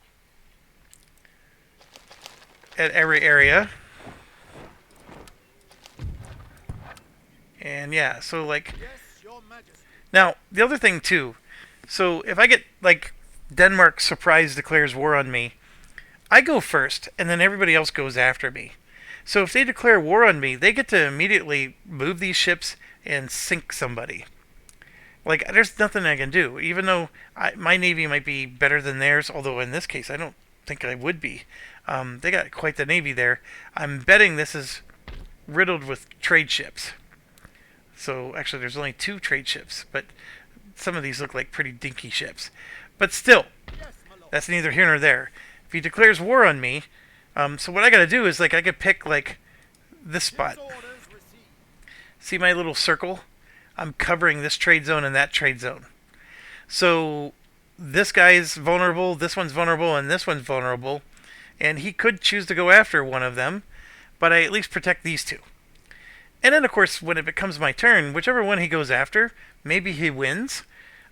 at every area. And yeah, so like... Yes, Your Majesty. Now, the other thing too, so if I get, like, Denmark surprise declares war on me, I go first, and then everybody else goes after me. So if they declare war on me, they get to immediately move these ships and sink somebody. Like, there's nothing I can do, even though my navy might be better than theirs, although in this case I don't think I would be. They got quite the navy there. I'm betting this is riddled with trade ships. So, actually, there's only 2 trade ships, but some of these look like pretty dinky ships. But still, Yes, my lord. that's neither here nor there. If he declares war on me, so what I gotta do is, like, I could pick, like, this spot. Ship's orders received. See my little circle? I'm covering this trade zone and that trade zone. So, this guy's vulnerable, this one's vulnerable, and this one's vulnerable. And he could choose to go after one of them, but I at least protect these 2. And then, of course, when it becomes my turn, whichever one he goes after, maybe he wins.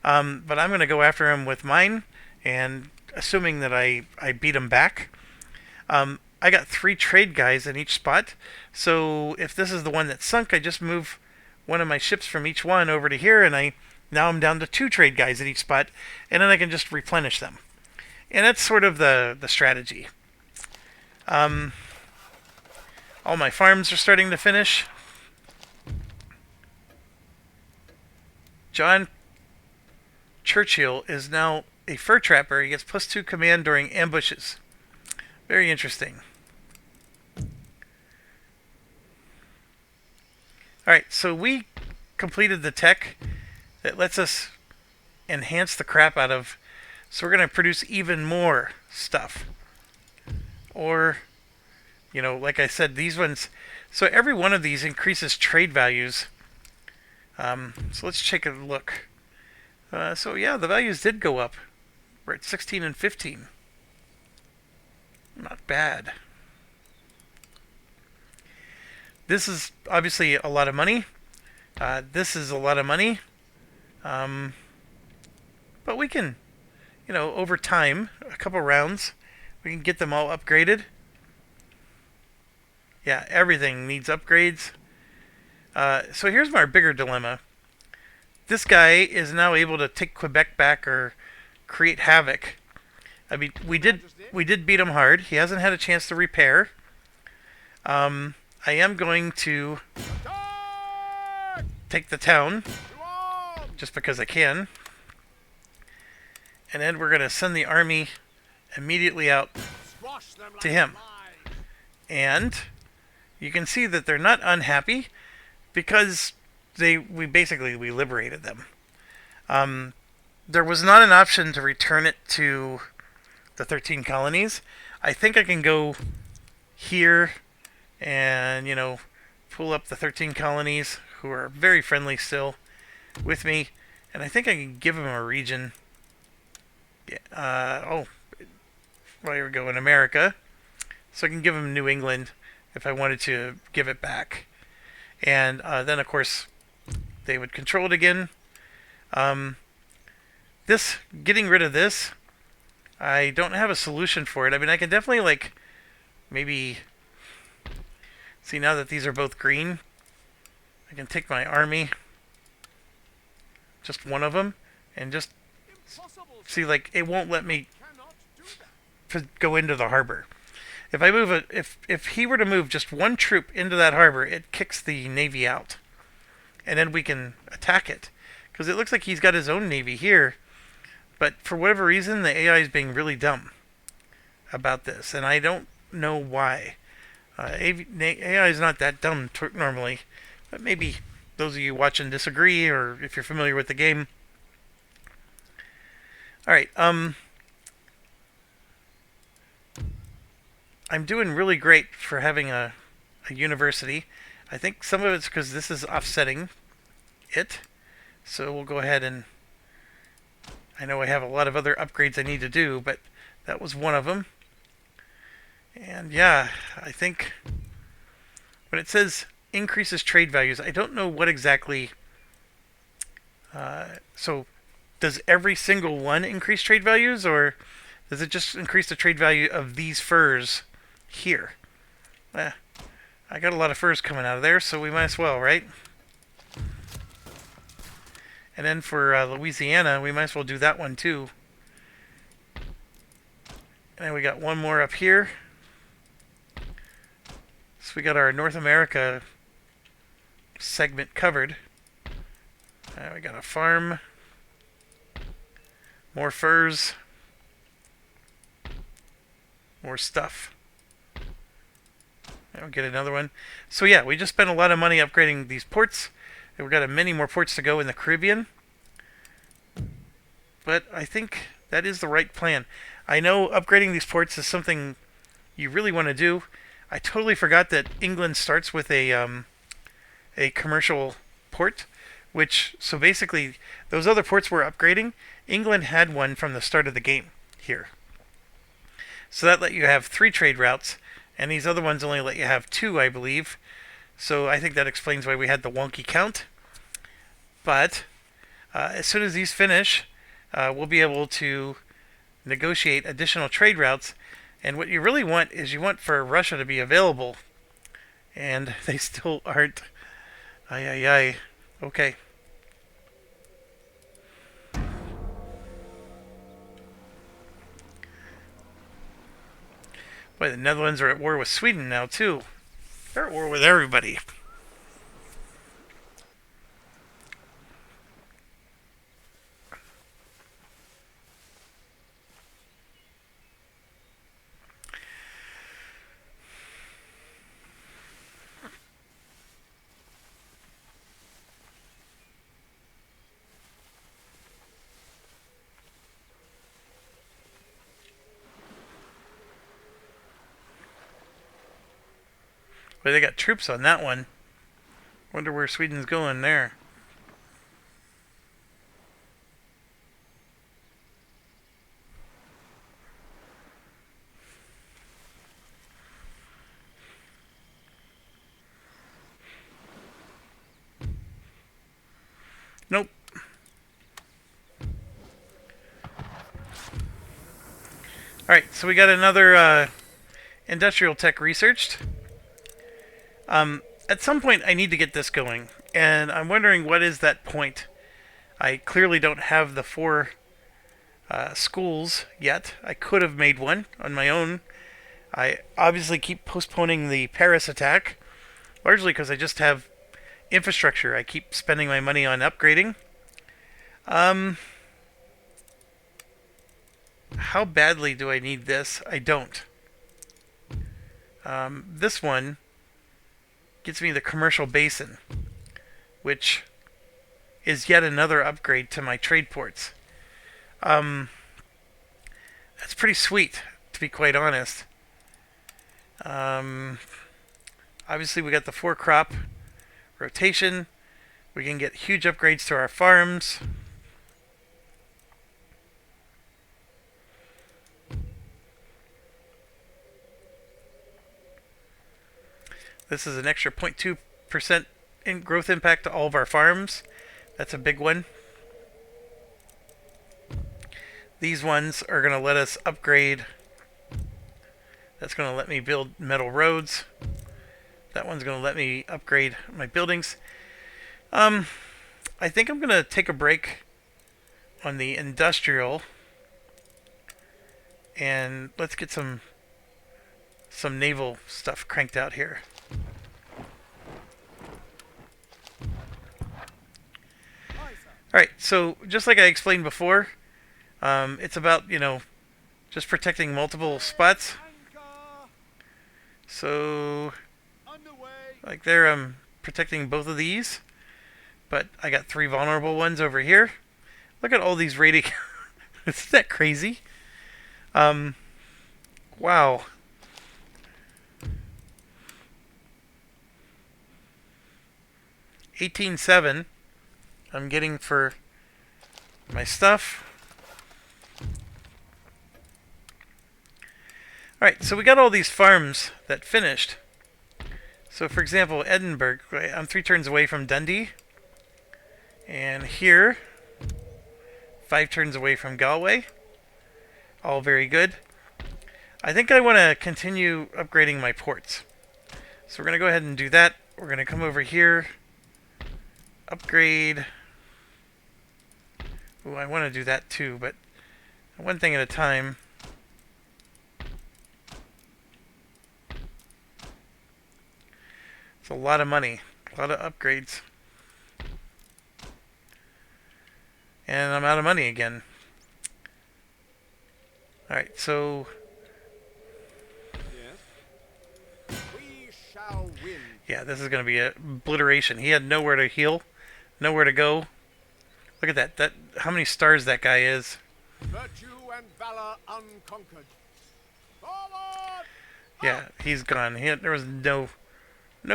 But I'm going to go after him with mine, and assuming that I beat him back. I got 3 trade guys in each spot, so if this is the one that sunk, I just move one of my ships from each one over to here, and now I'm down to 2 trade guys in each spot, and then I can just replenish them. And that's sort of the strategy. All my farms are starting to finish. John Churchill is now a fur trapper. He gets +2 command during ambushes. Very interesting. Alright, so we completed the tech that lets us enhance the crap out of... So we're going to produce even more stuff. Or, like I said, these ones... So every one of these increases trade values. So let's take a look. So yeah, the values did go up. We're at 16 and 15. Not bad. This is obviously a lot of money. This is a lot of money. But we can, over time, a couple rounds, we can get them all upgraded. Yeah, everything needs upgrades. So here's my bigger dilemma. This guy is now able to take Quebec back or create havoc. I mean, we did beat him hard. He hasn't had a chance to repair. I am going to Attack! take the town To arms! just because I can. And then we're going to send the army immediately out Squash them like to him. flies. And you can see that they're not unhappy because we basically liberated them. There was not an option to return it to the 13 colonies. I think I can go here and, pull up the 13 colonies who are very friendly still with me. And I think I can give them a region. Yeah, well, we go in America. So I can give them New England if I wanted to give it back. And then, of course, they would control it again. Getting rid of this, I don't have a solution for it. I mean, I can definitely, maybe... See, now that these are both green, I can take my army, just one of them, and just Impossible. see, it won't let me Cannot do that. go into the harbor. If I move if he were to move just one troop into that harbor, it kicks the navy out, and then we can attack it, because it looks like he's got his own navy here, but for whatever reason, the AI is being really dumb about this, and I don't know why. AI is not that dumb normally, but maybe those of you watching disagree, or if you're familiar with the game. All right, I'm doing really great for having a university. I think some of it's because this is offsetting it. So we'll go ahead and... I know I have a lot of other upgrades I need to do, but that was one of them. And yeah, I think when it says increases trade values, I don't know what exactly... so does every single one increase trade values, or does it just increase the trade value of these furs here? I got a lot of furs coming out of there, so we might as well, right? And then for Louisiana, we might as well do that one too. And then we got one more up here. So we got our North America segment covered. We got a farm. More furs. More stuff. And we'll get another one. So yeah, we just spent a lot of money upgrading these ports. And we've got many more ports to go in the Caribbean. But I think that is the right plan. I know upgrading these ports is something you really want to do. I totally forgot that England starts with a commercial port, so basically those other ports we're upgrading, England had one from the start of the game here. So that let you have 3 trade routes, and these other ones only let you have 2, I believe. So I think that explains why we had the wonky count. But as soon as these finish, we'll be able to negotiate additional trade routes. And what you really want is you want for Russia to be available. And they still aren't. Ay, ay, ay. Okay. Boy, the Netherlands are at war with Sweden now, too. They're at war with everybody. But they got troops on that one. Wonder where Sweden's going there. Nope. Alright, so we got another industrial tech researched. At some point, I need to get this going, and I'm wondering what is that point. I clearly don't have the 4 schools yet. I could have made one on my own. I obviously keep postponing the Paris attack, largely because I just have infrastructure I keep spending my money on upgrading. how badly do I need this? I don't. This one gets me the commercial basin, which is yet another upgrade to my trade ports. Um, that's pretty sweet, to be quite honest. Um, obviously, we got the 4-crop rotation. We can get huge upgrades to our farms. This is an extra 0.2% in growth impact to all of our farms. That's a big one. These ones are going to let us upgrade. That's going to let me build metal roads. That one's going to let me upgrade my buildings. I think I'm going to take a break on the industrial. And let's get some naval stuff cranked out here. Alright, so just like I explained before, it's about, just protecting multiple spots. So, like there, I'm protecting both of these. But I got 3 vulnerable ones over here. Look at all these rating. Isn't that crazy? Wow. $18,700 I'm getting for my stuff. Alright, so we got all these farms that finished. So for example, Edinburgh, I'm 3 turns away from Dundee. And here, 5 turns away from Galway. All very good. I think I want to continue upgrading my ports. So we're going to go ahead and do that. We're going to come over here. Upgrade. Ooh, I want to do that too, but one thing at a time. It's a lot of money. A lot of upgrades. And I'm out of money again. Alright, so... Yes. We shall win. yeah, this is going to be a obliteration. He had nowhere to heal. Nowhere to go. Look at that. How many stars that guy is. Virtue and valor unconquered. Forward! Yeah, he's gone. There was no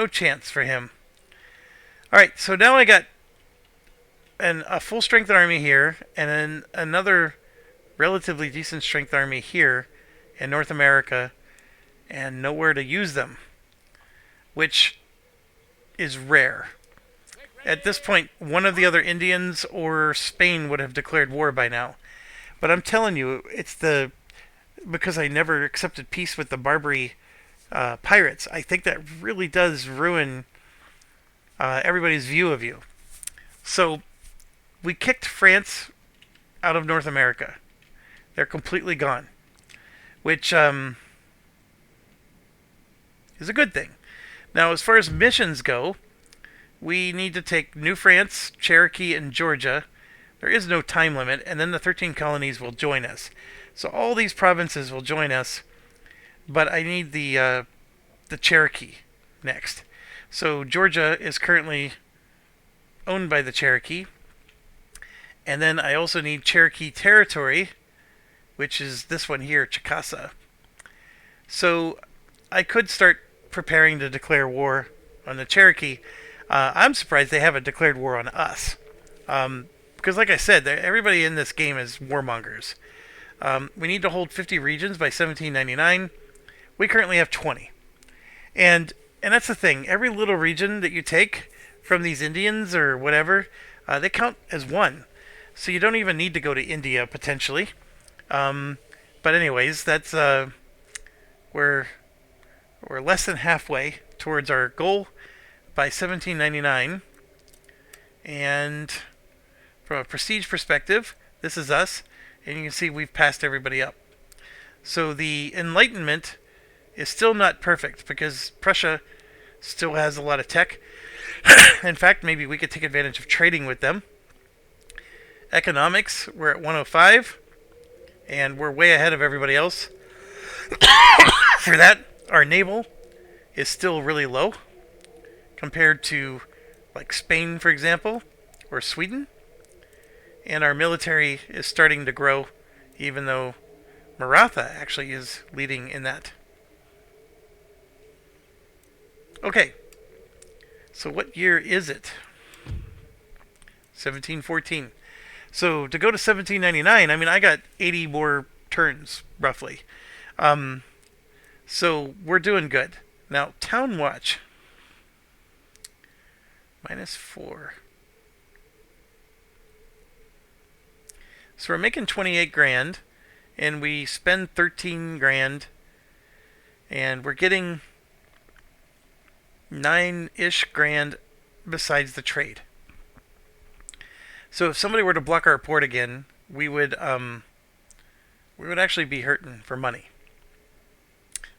chance for him. Alright, so now I got a full strength army here, and then another relatively decent strength army here in North America, and nowhere to use them, which is rare. At this point, one of the other Indians or Spain would have declared war by now. But I'm telling you, it's because I never accepted peace with the Barbary pirates. I think that really does ruin everybody's view of you. So we kicked France out of North America. They're completely gone, which is a good thing. Now, as far as missions go, we need to take New France, Cherokee, and Georgia. There is no time limit, and then the 13 colonies will join us. So all these provinces will join us, but I need the Cherokee next. So Georgia is currently owned by the Cherokee. And then I also need Cherokee territory, which is this one here, Chicasa. So I could start preparing to declare war on the Cherokee. I'm surprised they haven't declared war on us. Because like I said, everybody in this game is warmongers. We need to hold 50 regions by 1799. We currently have 20. And that's the thing. Every little region that you take from these Indians or whatever, they count as one. So you don't even need to go to India, potentially. But anyways, that's we're less than halfway towards our goal by 1799. And from a prestige perspective, this is us. And you can see we've passed everybody up. So the Enlightenment is still not perfect because Prussia still has a lot of tech. In fact, maybe we could take advantage of trading with them. Economics, we're at 105. and we're way ahead of everybody else. For that, our naval is still really low compared to like Spain, for example, or Sweden. And our military is starting to grow, even though Maratha actually is leading in that. Okay, so what year is it? 1714. So to go to 1799, I mean, I got 80 more turns, roughly. So we're doing good. Now, Town Watch. -4. So we're making 28 grand, and we spend 13 grand, and we're getting 9-ish grand besides the trade. So if somebody were to block our port again, we would actually be hurting for money.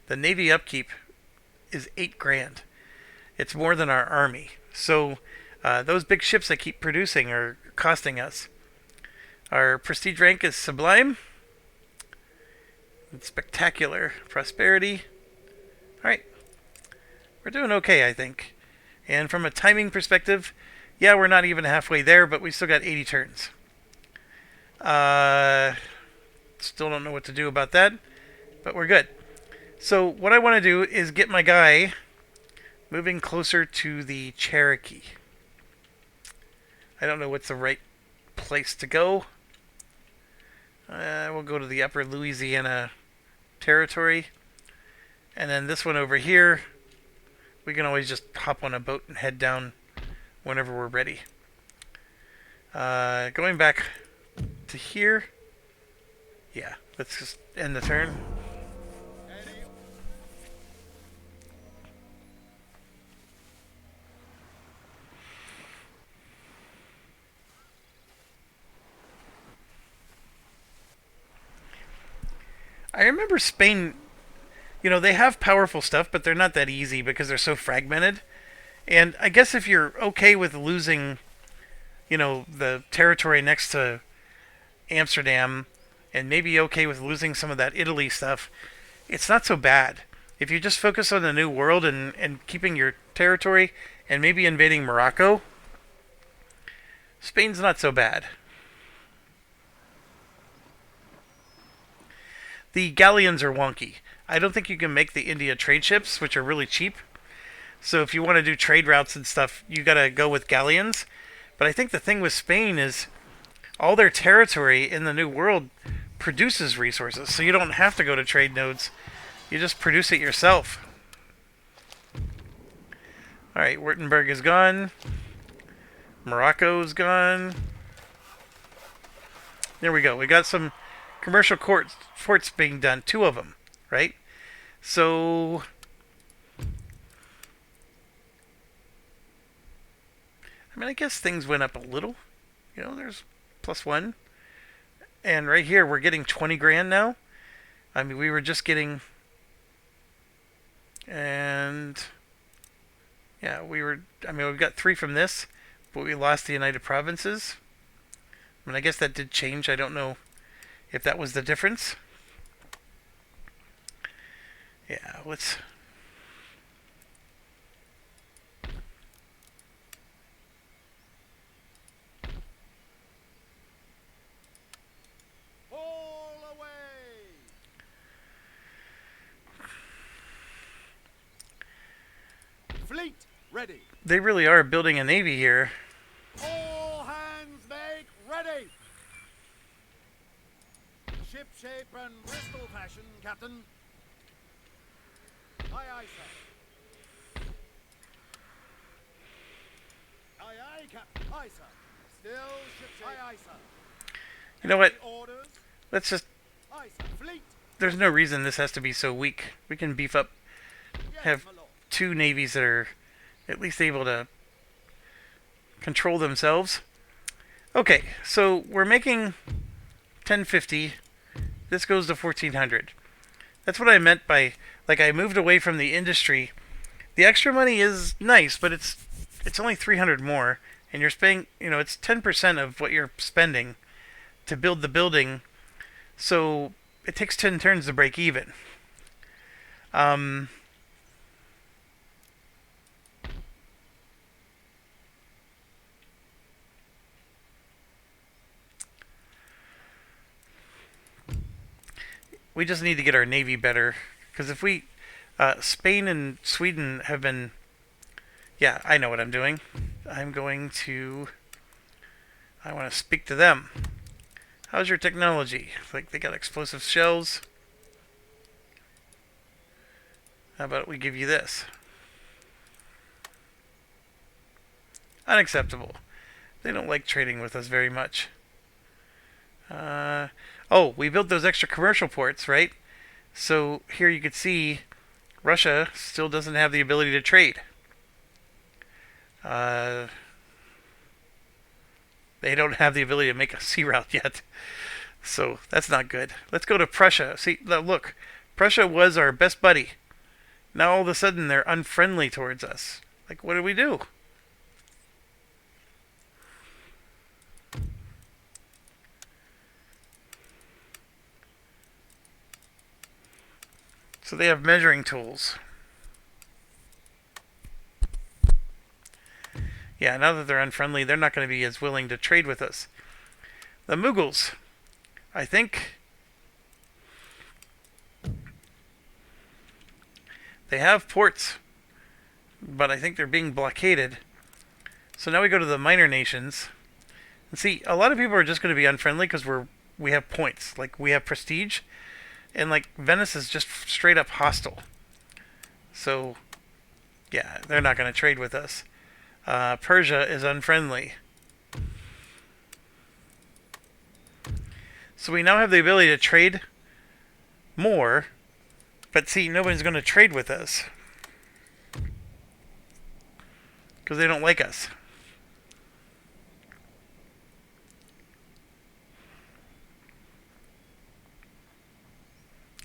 The Navy upkeep is 8 grand. It's more than our army. So those big ships that keep producing are costing us. Our prestige rank is sublime. It's spectacular. Prosperity. Alright. We're doing okay, I think. And from a timing perspective, yeah, we're not even halfway there, but we still got 80 turns. Still don't know what to do about that, but we're good. So what I want to do is get my guy moving closer to the Cherokee. I don't know what's the right place to go. We'll go to the upper Louisiana territory. And then this one over here, we can always just hop on a boat and head down whenever we're ready. Going back to here. Yeah, let's just end the turn. I remember Spain, they have powerful stuff, but they're not that easy because they're so fragmented. And I guess if you're okay with losing, the territory next to Amsterdam, and maybe okay with losing some of that Italy stuff, it's not so bad. If you just focus on the New World and keeping your territory and maybe invading Morocco, Spain's not so bad. The galleons are wonky. I don't think you can make the India trade ships, which are really cheap. So if you want to do trade routes and stuff, you gotta go with galleons. But I think the thing with Spain is all their territory in the New World produces resources, so you don't have to go to trade nodes. You just produce it yourself. Alright, Württemberg is gone. Morocco's gone. There we go. We got some commercial forts being done. 2 of them, right? So I guess things went up a little. There's +1. And right here, we're getting 20 grand now. We were just getting... And... Yeah, we've got 3 from this, but we lost the United Provinces. I guess that did change. I don't know if that was the difference. Yeah, let's... Fleet ready. They really are building a navy here. All hands make ready. Ship shape and Bristol fashion, Captain. Aye, aye, sir. Aye, aye, Captain. Aye, sir. Still ship shape. Aye, aye, sir. You know what? Orders. Let's just... Aye, sir. Fleet. There's no reason this has to be so weak. We can beef up, Yes, have my lord. 2 navies that are at least able to control themselves. Okay, so we're making 1050. This goes to 1400. That's what I meant by, I moved away from the industry. The extra money is nice, but it's only 300 more, and you're spending, it's 10% of what you're spending to build the building So it takes 10 turns to break even. Um, we just need to get our navy better, because if we, Spain and Sweden have been. Yeah, I know what I'm doing. I'm going to. I want to speak to them. How's your technology? Like they got explosive shells. How about we give you this? Unacceptable. They don't like trading with us very much. Oh, we built those extra commercial ports, right? So here you can see Russia still doesn't have the ability to trade. Uh, they don't have the ability to make a sea route yet. So that's not good. Let's go to Prussia. See, look, Prussia was our best buddy. Now all of a sudden they're unfriendly towards us. Like, what do we do? So they have measuring tools. Yeah, now that they're unfriendly, they're not going to be as willing to trade with us. The Mughals, I think they have ports, but I think they're being blockaded. So now we go to the minor nations. And see, a lot of people are just going to be unfriendly because we have points. Like, we have prestige. And, like, Venice is just straight up hostile. So, yeah, they're not going to trade with us. Persia is unfriendly. So we now have the ability to trade more. But see, nobody's going to trade with us. Because they don't like us.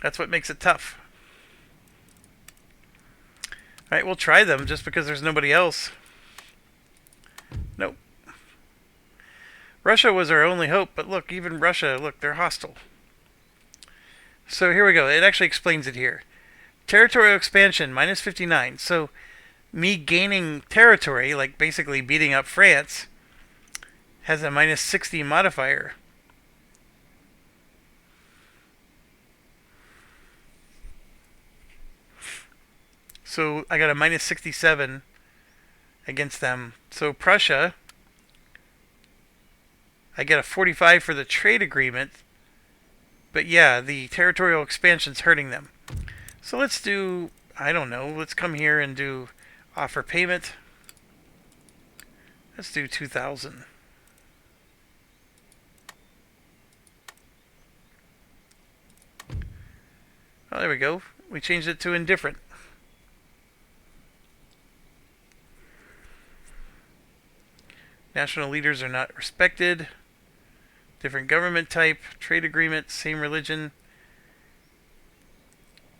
That's what makes it tough. Alright, we'll try them just because there's nobody else. Nope. Russia was our only hope, but look, even Russia, look, they're hostile. So here we go. It actually explains it here. Territorial expansion, minus 59. So me gaining territory, like basically beating up France, has a minus 60 modifier. So I got a minus 67 against them. So Prussia, I get a 45 for the trade agreement. But yeah, the territorial expansion's hurting them. So let's do, I don't know, let's come here and do offer payment. Let's do 2,000. Oh, there we go. We changed it to indifferent. National leaders are not respected. Different government type, trade agreement, same religion.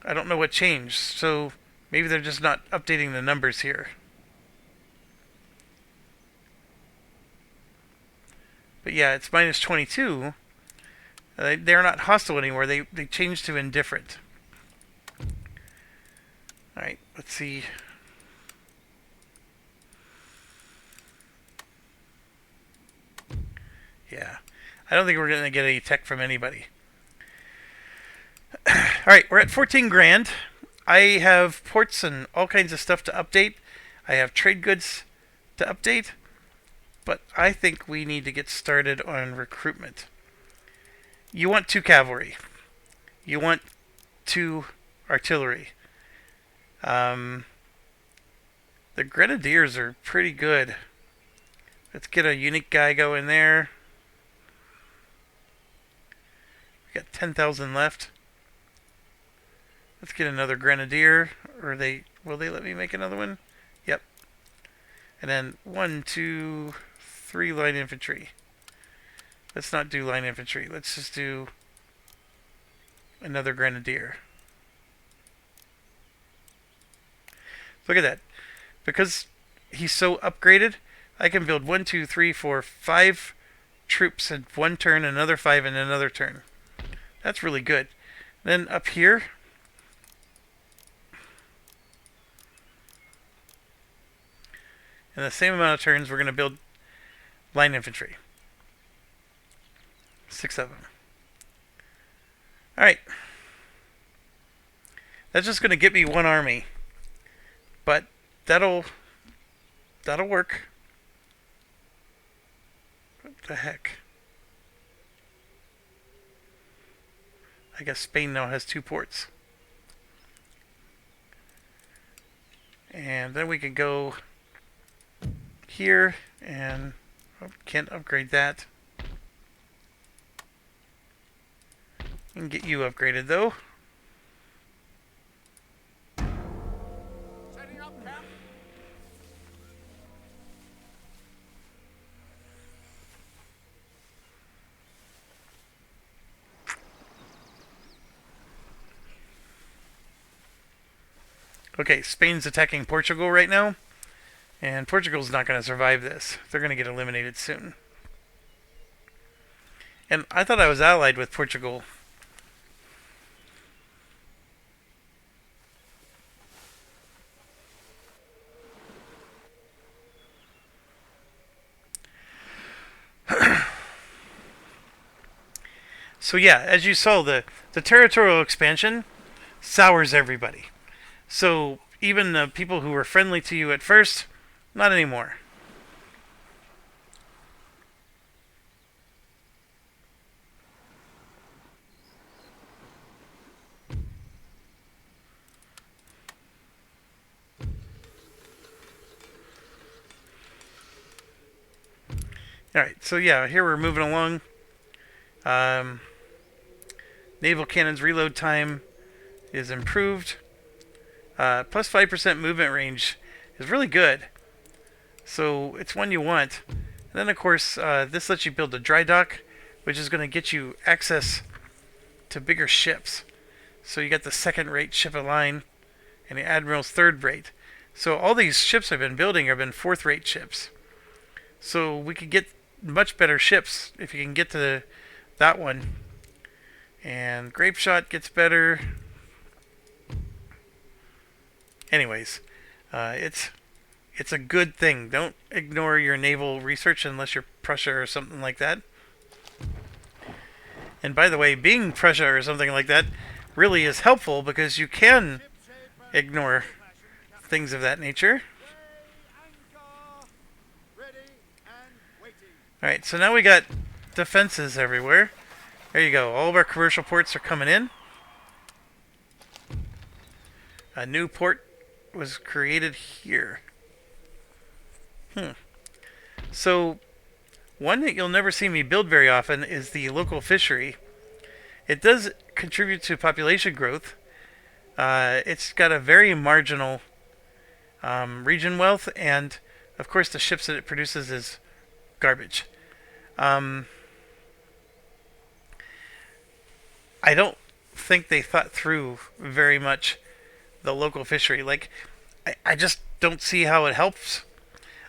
I don't know what changed, so maybe they're just not updating the numbers here. But yeah, it's minus 22. They're not hostile anymore. They changed to indifferent. Alright, let's see. Yeah. I don't think we're going to get any tech from anybody. Alright, we're at 14 grand. I have ports and all kinds of stuff to update. I have trade goods to update. But I think we need to get started on recruitment. You want 2 cavalry. You want 2 artillery. The grenadiers are pretty good. Let's get a unique guy going there. We got 10,000 left. Let's get another grenadier. Or will they let me make another one? Yep. And then 1, 2, 3 line infantry. Let's not do line infantry. Let's just do another grenadier. Look at that. Because he's so upgraded, I can build 1, 2, 3, 4, 5 troops in one turn, another 5 in another turn. That's really good. Then up here, in the same amount of turns, we're going to build line infantry. 6 of them. Alright. That's just going to get me one army. But that'll work. What the heck? I guess Spain now has 2 ports. And then we can go here and can't upgrade that. And get you upgraded though. Setting up camp. Okay, Spain's attacking Portugal right now. And Portugal's not going to survive this. They're going to get eliminated soon. And I thought I was allied with Portugal. So yeah, as you saw, the territorial expansion sours everybody. So even the people who were friendly to you at first, not anymore. Alright, so yeah, here we're moving along. Naval cannons reload time is improved. Plus 5% movement range is really good. So it's one you want. And then of course, this lets you build a dry dock, which is going to get you access to bigger ships. So you got the second rate ship of line and the Admiral's third rate. So all these ships I've been building have been fourth rate ships. So we could get much better ships if you can get to that one. And grape shot gets better. Anyways, it's a good thing. Don't ignore your naval research unless you're Prussia or something like that. And by the way, being Prussia or something like that really is helpful because you can ignore things of that nature. Alright, so now we got defenses everywhere. There you go. All of our commercial ports are coming in. A new port was created here. So, one that you'll never see me build very often is the local fishery. It does contribute to population growth. It's got a very marginal region wealth, and of course the ships that it produces is garbage. I don't think they thought through very much the local fishery. Like, I just don't see how it helps.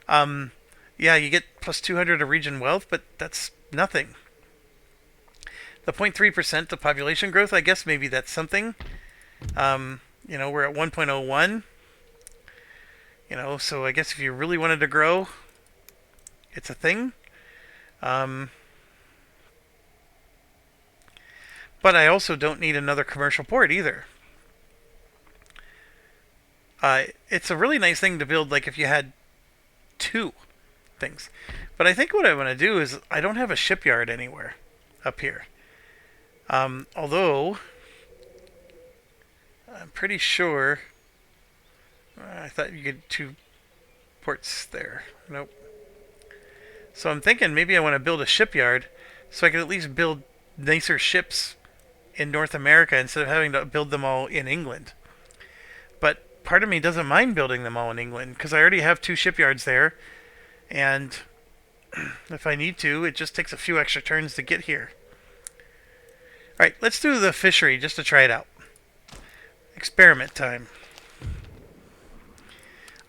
Yeah, you get plus 200 of region wealth, but that's nothing. The 0.3% of population growth, I guess maybe that's something. We're at 1.01. So I guess if you really wanted to grow, it's a thing. But I also don't need another commercial port either. It's a really nice thing to build, like if you had 2 things. But I think what I want to do is, I don't have a shipyard anywhere up here. Although, I'm pretty sure, I thought you could 2 ports there. Nope. So I'm thinking maybe I want to build a shipyard so I can at least build nicer ships in North America instead of having to build them all in England. But part of me doesn't mind building them all in England because I already have 2 shipyards there, and if I need to, it just takes a few extra turns to get here. Alright, let's do the fishery just to try it out. Experiment time.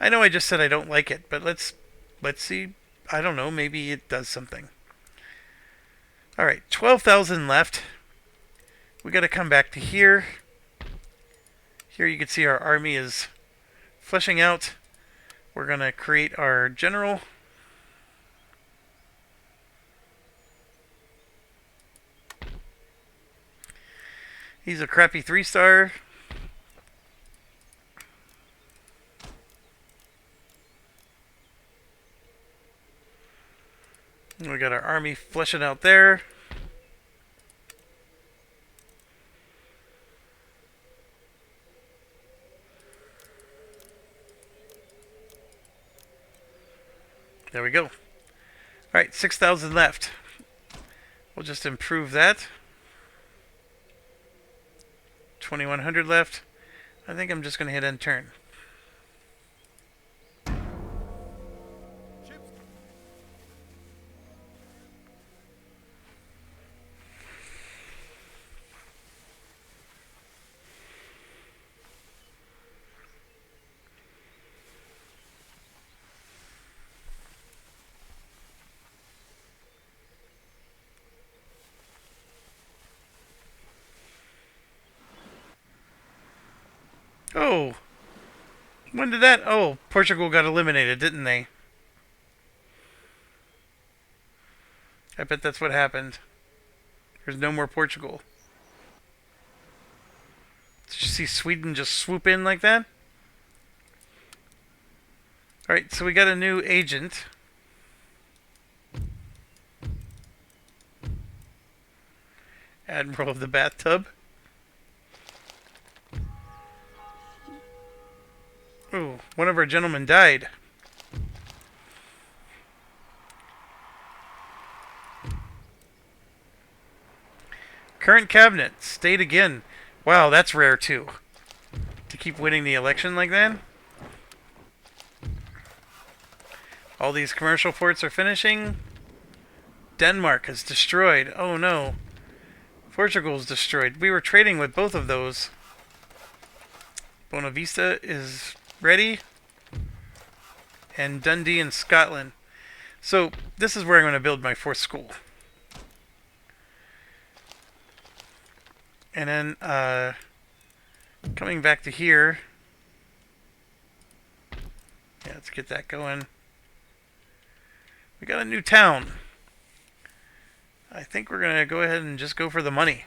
I know I just said I don't like it, but let's see. I don't know, maybe it does something. Alright, 12,000 left. we got to come back to here. Here you can see our army is fleshing out. We're going to create our general. He's a crappy 3-star. We got our army fleshing out there. There we go. Alright, 6,000 left. We'll just improve that. 2,100 left. I think I'm just going to hit end turn. Ships. Oh! When did that? Oh, Portugal got eliminated, didn't they? I bet that's what happened. There's no more Portugal. Did you see Sweden just swoop in like that? Alright, so we got a new agent. Admiral of the Bathtub. Ooh, one of our gentlemen died. Current cabinet stayed again. Wow, that's rare too. To keep winning the election like that. All these commercial ports are finishing. Denmark is destroyed. Oh no. Portugal's destroyed. We were trading with both of those. Bonavista is ready. And Dundee in Scotland. So this is where I'm going to build my 4th school. And then coming back to here. Yeah, let's get that going. We got a new town. I think we're going to go ahead and just go for the money.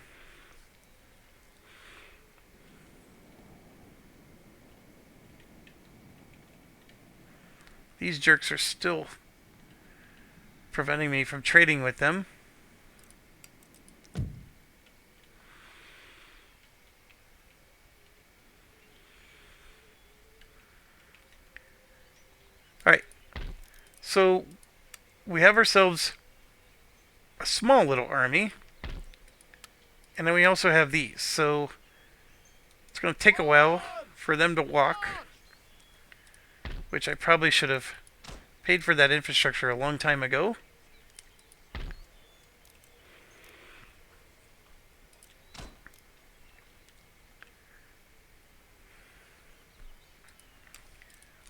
These jerks are still preventing me from trading with them. Alright. So we have ourselves a small little army. And then we also have these. So it's going to take a while for them to walk. Which I probably should have paid for that infrastructure a long time ago.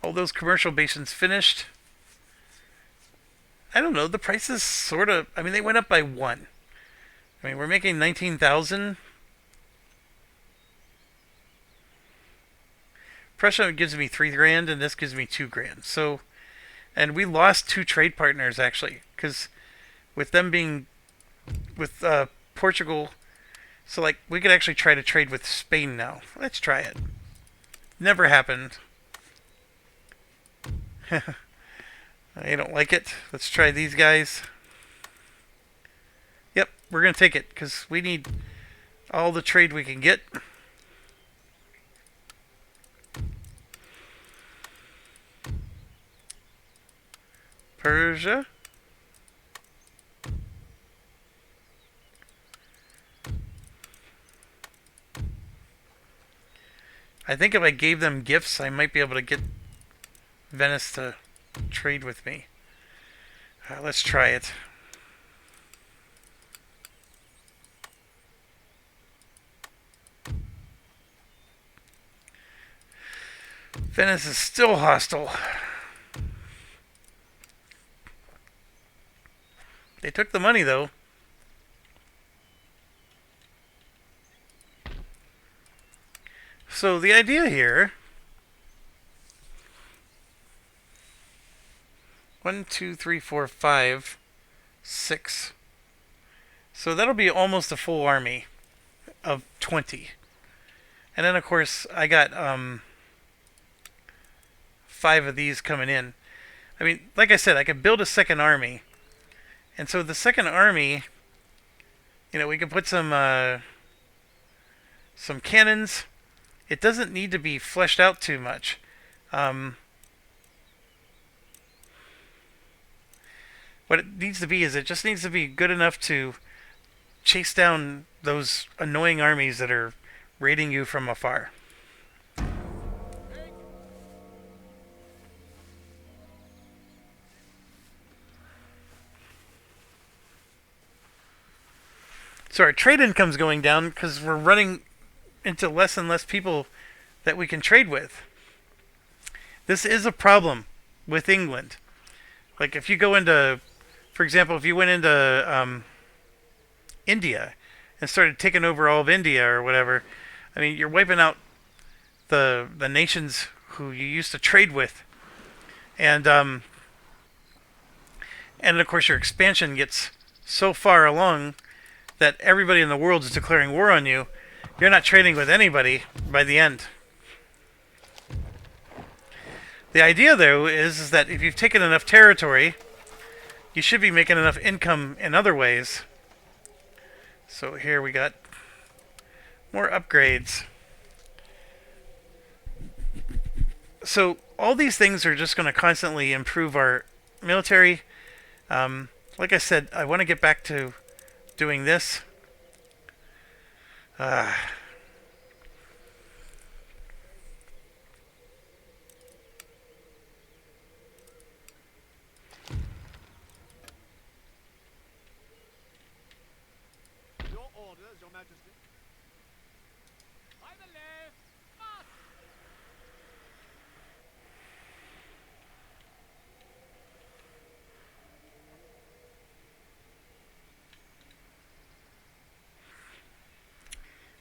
All those commercial basins finished. I don't know, the prices sort of, I mean, they went up by 1. I mean, we're making 19,000. Prussia gives me 3 grand, and this gives me 2 grand. So, and we lost 2 trade partners actually, because with them being with Portugal, so like we could actually try to trade with Spain now. Let's try it. Never happened. I don't like it. Let's try these guys. Yep, we're gonna take it because we need all the trade we can get. Persia. I think if I gave them gifts, I might be able to get Venice to trade with me. Let's try it. Venice is still hostile. They took the money though. So the idea here, 1, 2, 3, 4, 5, 6. So that'll be almost a full army of 20. And then of course I got 5 of these coming in. I mean, like I said, I could build a second army. And so the second army, we could put some cannons. It doesn't need to be fleshed out too much. What it needs to be is it just needs to be good enough to chase down those annoying armies that are raiding you from afar. So our trade income's going down because we're running into less and less people that we can trade with. This is a problem with England. Like if you go into, for example, if you went into India and started taking over all of India or whatever, I mean, you're wiping out the nations who you used to trade with, and of course your expansion gets so far along that everybody in the world is declaring war on you. You're not trading with anybody by the end. The idea, though, is that if you've taken enough territory, you should be making enough income in other ways. So here we got more upgrades. So all these things are just going to constantly improve our military. Like I said, I want to get back to doing this. Your orders, Your Majesty. By the left, march!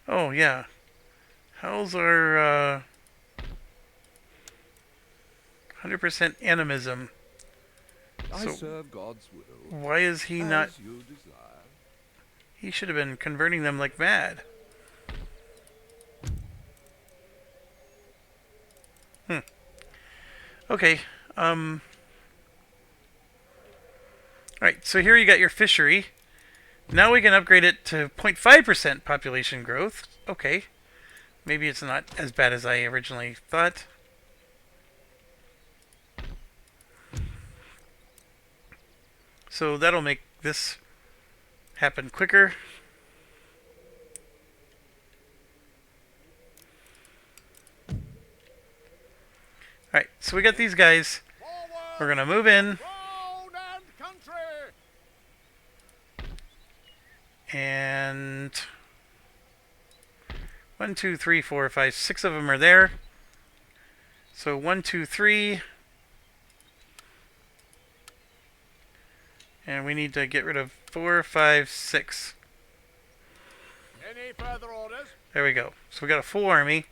Oh, yeah. How's our 100% animism? I So serve God's will, why is he not... as you desire. He should have been converting them like mad. Okay. Alright, so here you got your fishery. Now we can upgrade it to 0.5% population growth. Okay. Maybe it's not as bad as I originally thought. So that'll make this happen quicker. Alright, so we got these guys. We're going to move in. Road and country! And 1, 2, 3, 4, 5, 6 of them are there. So 1, 2, 3. And we need to get rid of 4, 5, 6. Any further orders? There we go. So we got a full army.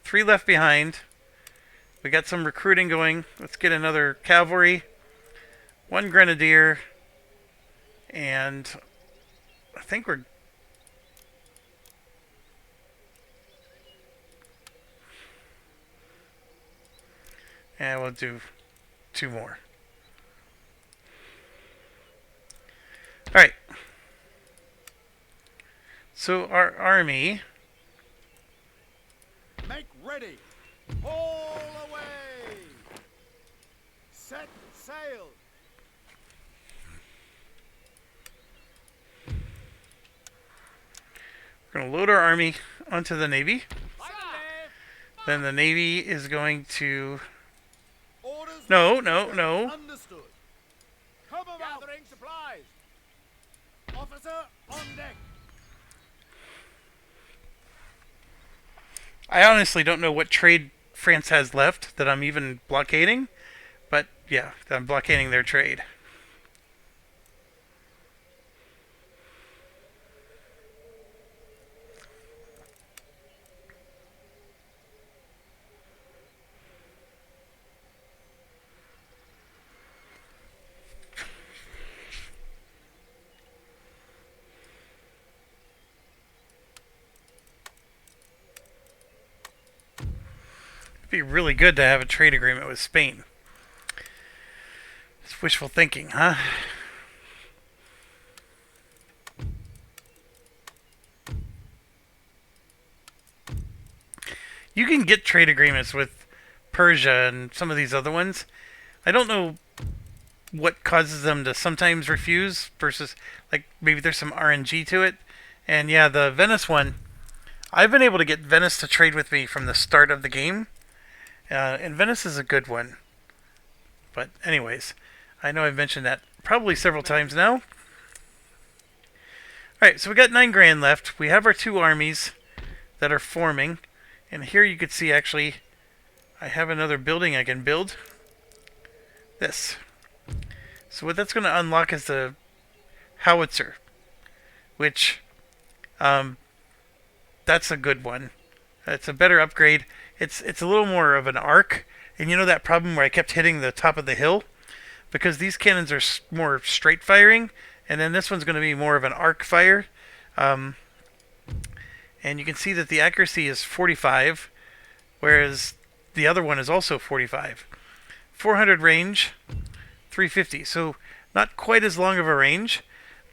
3 left behind. We got some recruiting going. Let's get another cavalry. 1 grenadier. And I think we're... And we'll do 2 more. Alright. So our army... Make ready! Haul away! Set sail! We're going to load our army onto the Navy. By the left! Then the Navy is going to... Orders... No. Understood. Come about! Gathering supplies! Officer on deck! I honestly don't know what trade France has left that I'm even blockading. But yeah, I'm blockading their trade. be really good to have a trade agreement with Spain. It's wishful thinking, huh? You can get trade agreements with Persia and some of these other ones. I don't know what causes them to sometimes refuse versus, like, maybe there's some RNG to it. And yeah, the Venice one, I've been able to get Venice to trade with me from the start of the game. And Venice is a good one. But anyways, I know I've mentioned that probably several times now. Alright, so we got 9 grand left. We have our 2 armies that are forming. And here you can see, actually, I have another building I can build. This. So what that's going to unlock is the howitzer, which, that's a good one. It's a better upgrade. It's a little more of an arc. And you know that problem where I kept hitting the top of the hill? Because these cannons are more straight firing, and then this one's going to be more of an arc fire. And you can see that the accuracy is 45, whereas the other one is also 45. 400 range, 350. So not quite as long of a range,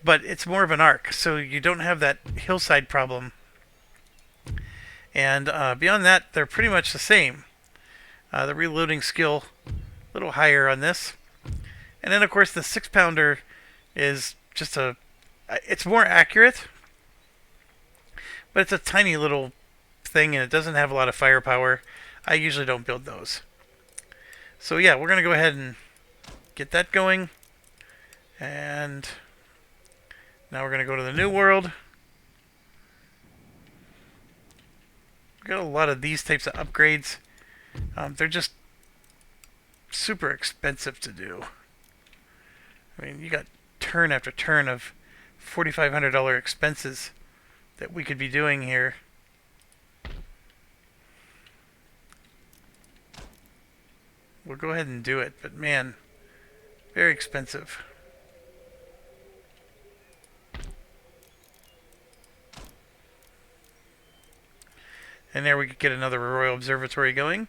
but it's more of an arc, so you don't have that hillside problem. And beyond that, they're pretty much the same. The reloading skill, a little higher on this. And then, of course, the 6-pounder is just it's more accurate, but it's a tiny little thing, and it doesn't have a lot of firepower. I usually don't build those. So yeah, we're going to go ahead and get that going. And now we're going to go to the New World. We've got a lot of these types of upgrades. They're just super expensive to do. I mean, you got turn after turn of $4,500 expenses that we could be doing here. We'll go ahead and do it, but man, very expensive. And there we could get another Royal Observatory going.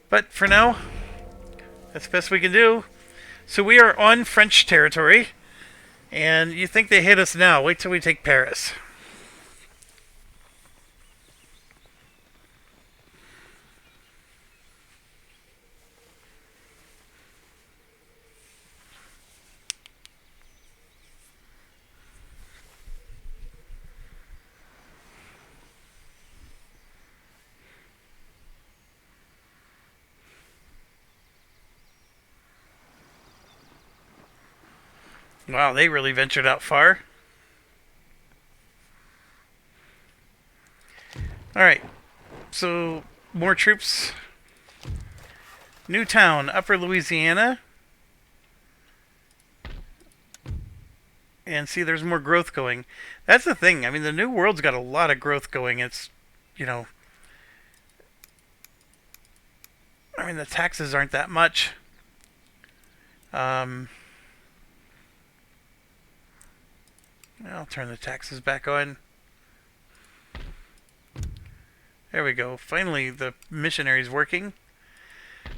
But for now, that's the best we can do. So we are on French territory, and you think they hit us now. Wait till we take Paris. Wow, they really ventured out far. Alright, so more troops. Newtown, Upper Louisiana. And see, there's more growth going. That's the thing. I mean, the New World's got a lot of growth going. It's, you know, I mean, the taxes aren't that much. I'll turn the taxes back on. There we go. Finally, the missionary's working.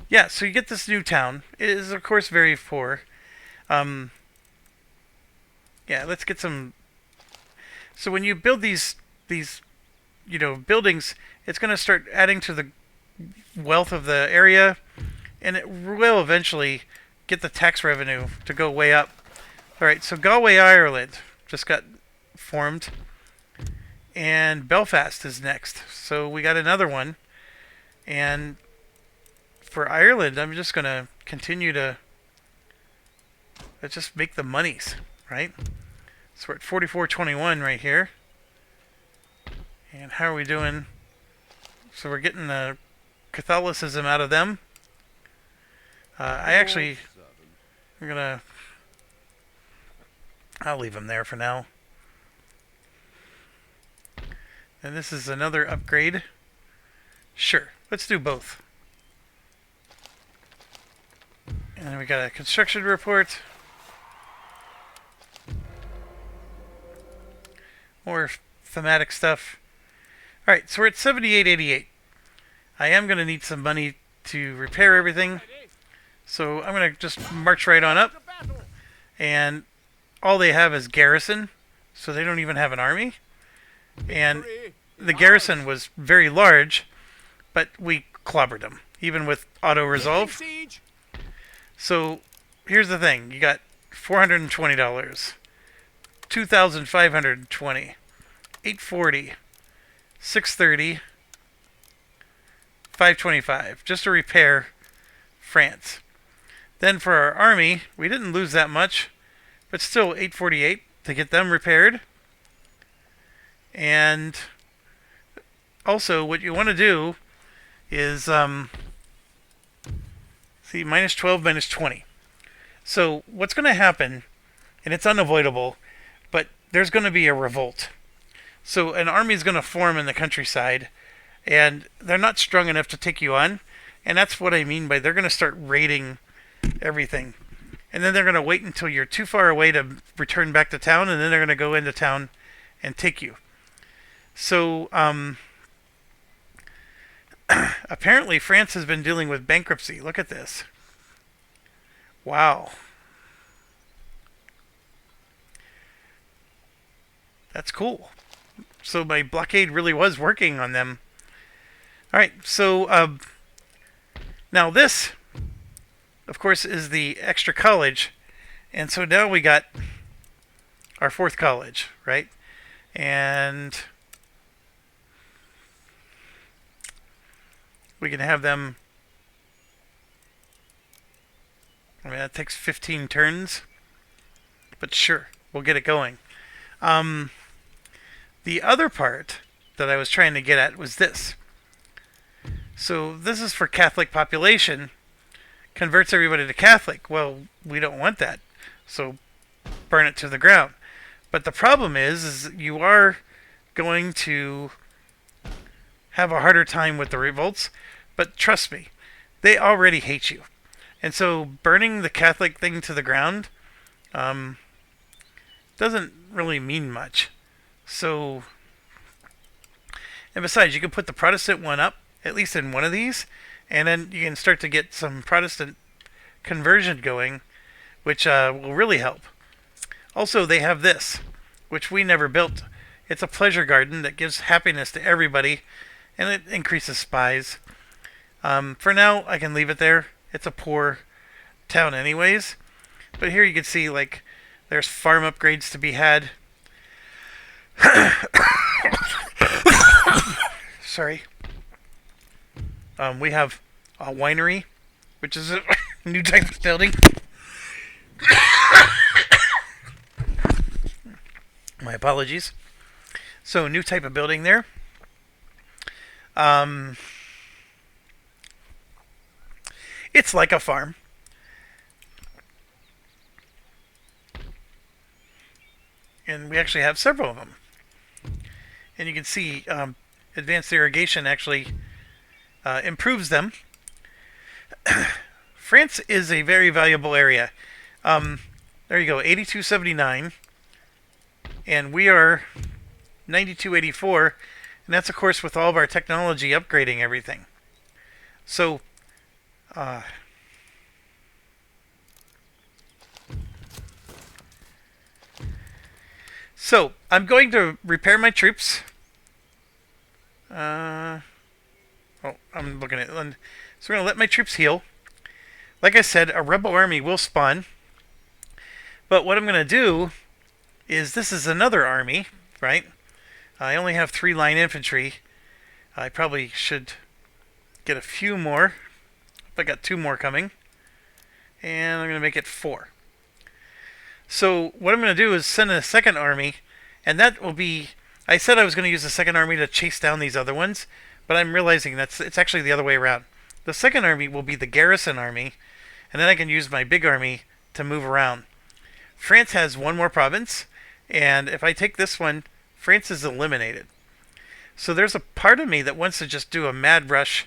Yeah, so you get this new town. It is, of course, very poor. Yeah, let's get some... So when you build these buildings, it's going to start adding to the wealth of the area, and it will eventually get the tax revenue to go way up. Alright, so Galway, Ireland just got formed, and Belfast is next. So we got another one, and for Ireland, I'm just going to continue to just make the monies, right? So we're at 44.21 right here. And how are we doing? So we're getting the Catholicism out of them. I'm gonna... I'll leave them there for now. And this is another upgrade. Sure, let's do both. And then we got a construction report. More thematic stuff. Alright, so we're at 78.88. I am going to need some money to repair everything. So I'm going to just march right on up. To battle. And all they have is garrison. So they don't even have an army. And Victory the is garrison ours. was very large, but we clobbered them, even with auto resolve. Siege. So here's the thing: you got $420, 2,520, 840, 630, 525, just to repair France. Then for our army, we didn't lose that much, but still 848 to get them repaired. And also, what you want to do is see, minus 12, minus 20. So what's going to happen, and it's unavoidable, but there's going to be a revolt. So an army is going to form in the countryside, and they're not strong enough to take you on. And that's what I mean by they're going to start raiding everything. And then they're going to wait until you're too far away to return back to town, and then they're going to go into town and take you. So, apparently France has been dealing with bankruptcy. Look at this. Wow. That's cool. So my blockade really was working on them. Alright, so now this, of course, is the extra college. And so now we got our fourth college, right? And we can have them. I mean, that takes 15 turns. But sure, we'll get it going. The other part that I was trying to get at was this. So this is for Catholic population. Converts everybody to Catholic. Well, we don't want that. So burn it to the ground. But the problem is you are going to have a harder time with the revolts. But trust me, they already hate you. And so burning the Catholic thing to the ground doesn't really mean much. So, and besides, you can put the Protestant one up, at least in one of these, and then you can start to get some Protestant conversion going, which will really help. Also, they have this, which we never built. It's a pleasure garden that gives happiness to everybody, and it increases spies. For now, I can leave it there. It's a poor town anyways. But here you can see, like, there's farm upgrades to be had. Sorry. We have a winery, which is a new type of building. My apologies. So, new type of building there. It's like a farm. And we actually have several of them. And you can see advanced irrigation actually improves them. France is a very valuable area. There you go, 8279. And we are 9284. And that's, of course, with all of our technology upgrading everything. So, I'm going to repair my troops. I'm looking at. So we're going to let my troops heal. Like I said, a rebel army will spawn. But what I'm going to do is, this is another army, right? I only have 3 line infantry. I probably should get a few more. I got 2 more coming. And I'm going to make it 4. So what I'm going to do is send a second army. And that will be... I said I was going to use the second army to chase down these other ones. But I'm realizing it's actually the other way around. The second army will be the garrison army. And then I can use my big army to move around. France has 1 more province. And if I take this one, France is eliminated. So there's a part of me that wants to just do a mad rush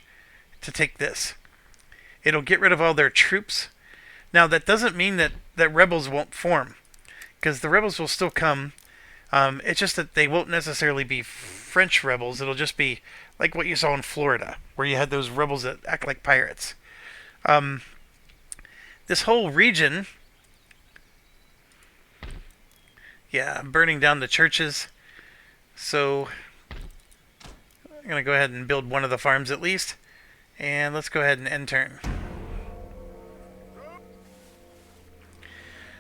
to take this. It'll get rid of all their troops. Now, that doesn't mean that rebels won't form, because the rebels will still come. It's just that they won't necessarily be French rebels. It'll just be like what you saw in Florida, where you had those rebels that act like pirates. Um, this whole region, yeah, burning down the churches. So I'm gonna go ahead and build one of the farms at least, and let's go ahead and end turn.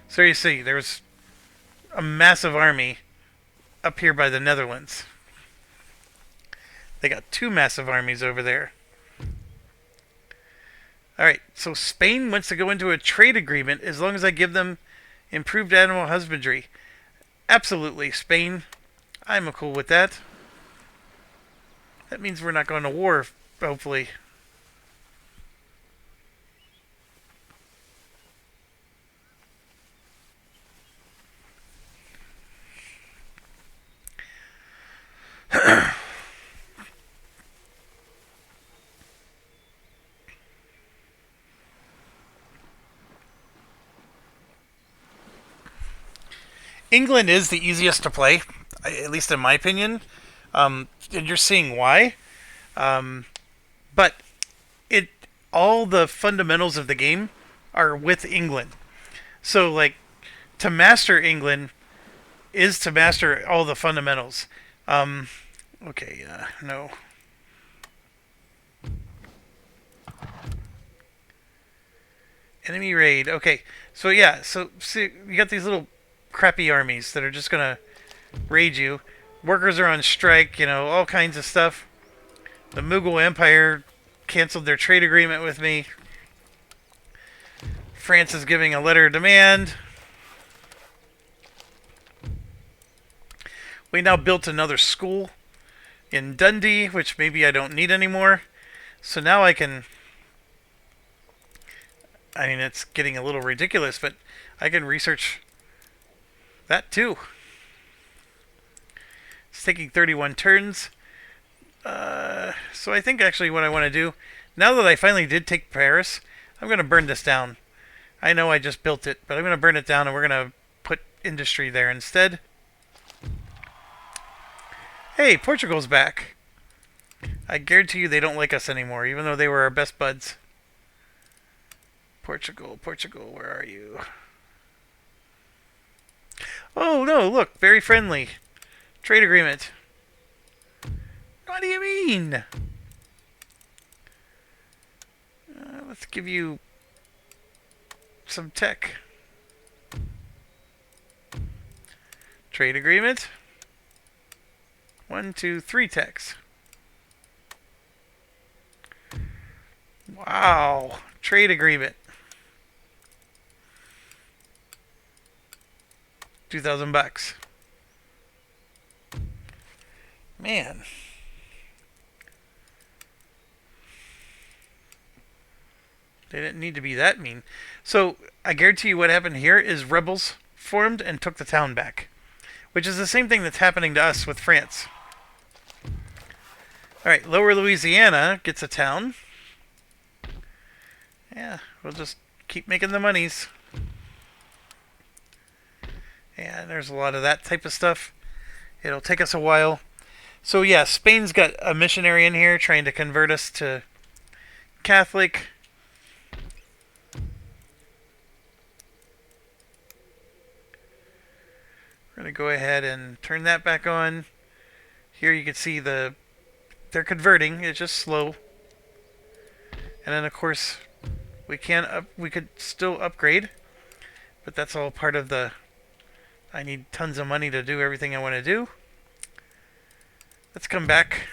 So you see, there's a massive army up here by the Netherlands. They got two massive armies over there. Alright, so Spain wants to go into a trade agreement as long as I give them improved animal husbandry. Absolutely, Spain. I'm cool with that. That means we're not going to war, hopefully. England is the easiest to play, at least in my opinion. And you're seeing why. But it all the fundamentals of the game are with England. So like to master England is to master all the fundamentals. Okay, no. Enemy raid. Okay, so yeah, so see, you got these little crappy armies that are just gonna raid you. Workers are on strike, you know, all kinds of stuff. The Mughal Empire canceled their trade agreement with me. France is giving a letter of demand. We now built another school in Dundee, which maybe I don't need anymore. So now I can... I mean, it's getting a little ridiculous, but I can research that too. It's taking 31 turns. So I think actually what I want to do, now that I finally did take Paris, I'm going to burn this down. I know I just built it, but I'm going to burn it down and we're going to put industry there instead. Hey, Portugal's back. I guarantee you they don't like us anymore, even though they were our best buds. Portugal, Portugal, where are you? Oh, no, look, very friendly. Trade agreement. What do you mean? Let's give you some tech. Trade agreement. 1, 2, 3 techs. Wow. Trade agreement. 2,000 bucks. Man. They didn't need to be that mean. So, I guarantee you what happened here is rebels formed and took the town back. Which is the same thing that's happening to us with France. Alright, Lower Louisiana gets a town. Yeah, we'll just keep making the monies. Yeah, there's a lot of that type of stuff. It'll take us a while. So yeah, Spain's got a missionary in here trying to convert us to Catholic. We're going to go ahead and turn that back on. Here you can see they're converting. It's just slow. And then of course we could still upgrade, but that's all part of the... I need tons of money to do everything I want to do. Let's come back.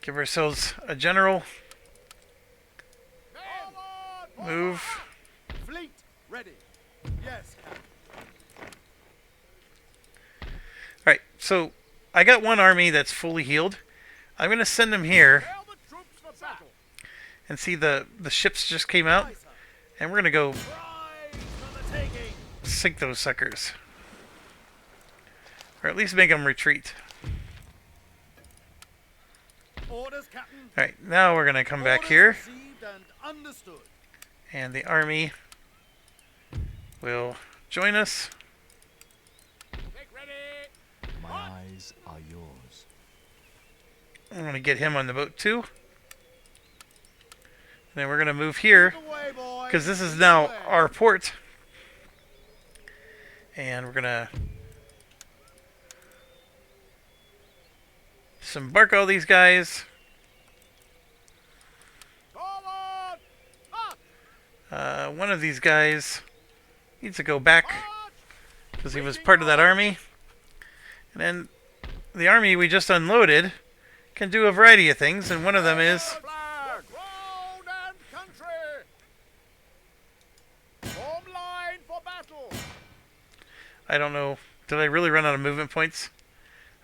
Give ourselves a general. Move. Fleet ready. Yes, Captain. Alright, so I got one army that's fully healed. I'm going to send them here. Tell the troops for battle. And see the ships just came out. Aye, sir. And we're going to go Rise for the taking. sink those suckers. Or at least make them retreat. Orders, Captain. Alright, now we're going to come back Orders here. received and understood. And the army will join us. Make ready. My eyes allies are yours. I'm going to get him on the boat too. And then we're going to move here Away, boys. because this is now our port. And we're going to disembark all these guys. Forward. One of these guys needs to go back March. because he was part of that army. And then the army we just unloaded can do a variety of things, and one of them is Flag. Road and country. Form line for battle. I don't know. Did I really run out of movement points?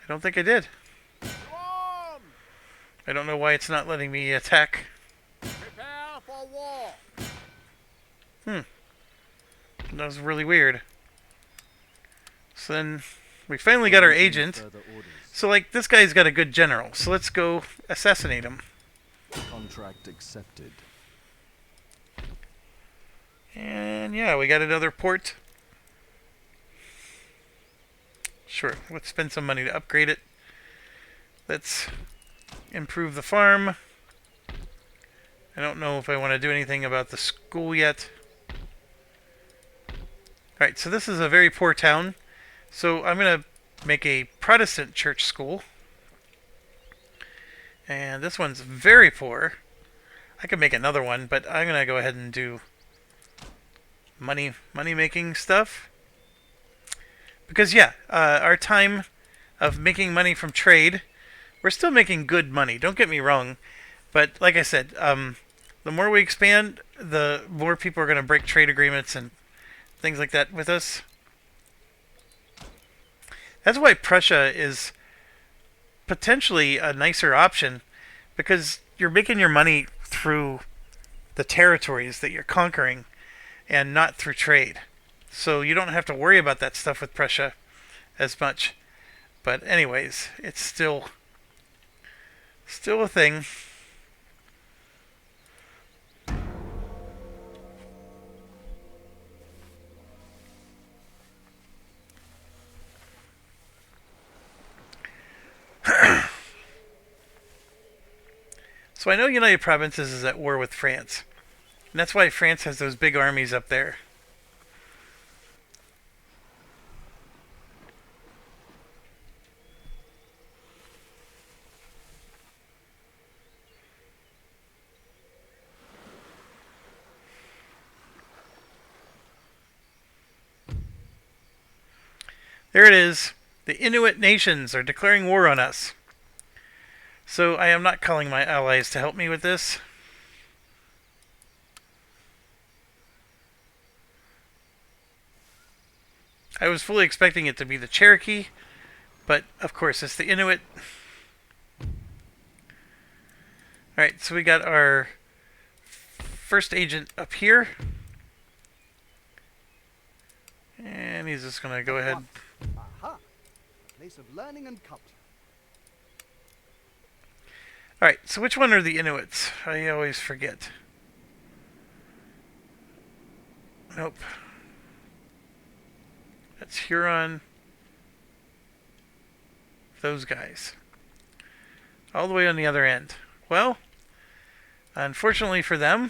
I don't think I did. To arm. I don't know why it's not letting me attack. Prepare for war. That was really weird. So then we finally got our agent. Further orders. So like this guy's got a good general. So let's go assassinate him. Contract accepted. And yeah, we got another port. Sure, let's spend some money to upgrade it. Let's improve the farm. I don't know if I want to do anything about the school yet. Alright, so this is a very poor town. So I'm going to make a Protestant church school. And this one's very poor. I could make another one, but I'm going to go ahead and do money making stuff. Because yeah, our time of making money from trade, we're still making good money, don't get me wrong. But like I said, the more we expand, the more people are going to break trade agreements and things like that with us. That's why Prussia is potentially a nicer option, because you're making your money through the territories that you're conquering and not through trade. So you don't have to worry about that stuff with Prussia as much. But anyways, it's still a thing. So I know United Provinces is at war with France. And that's why France has those big armies up there. There it is. The Inuit nations are declaring war on us. So I am not calling my allies to help me with this. I was fully expecting it to be the Cherokee, but of course it's the Inuit. Alright, so we got our first agent up here. And he's just going to go ahead. Aha. A place of learning and culture. Alright, so which one are the Inuits? I always forget. Nope. That's Huron. Those guys. All the way on the other end. Well, unfortunately for them,